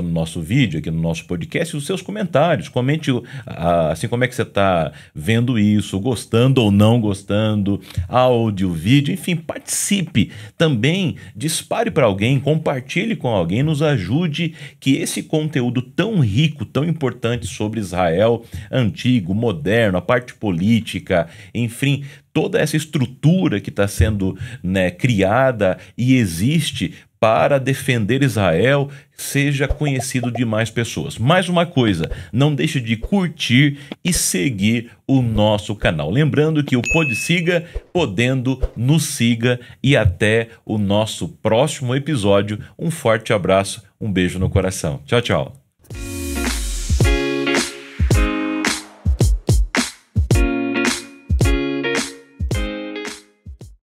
Speaker 1: nosso vídeo, aqui no nosso podcast, os seus comentários. Comente assim, como é que você está vendo isso, gostando ou não gostando, áudio, vídeo, enfim, participe. Também dispare para alguém, compartilhe com alguém, nos ajude que esse conteúdo tão rico, tão importante sobre Israel antigo, moderno, a parte política, enfim, toda essa estrutura que está sendo, né, criada e existe para defender Israel, seja conhecido de mais pessoas. Mais uma coisa, não deixe de curtir e seguir o nosso canal. Lembrando que o Pod Siga, podendo, nos siga, e até o nosso próximo episódio. Um forte abraço, um beijo no coração. Tchau, tchau.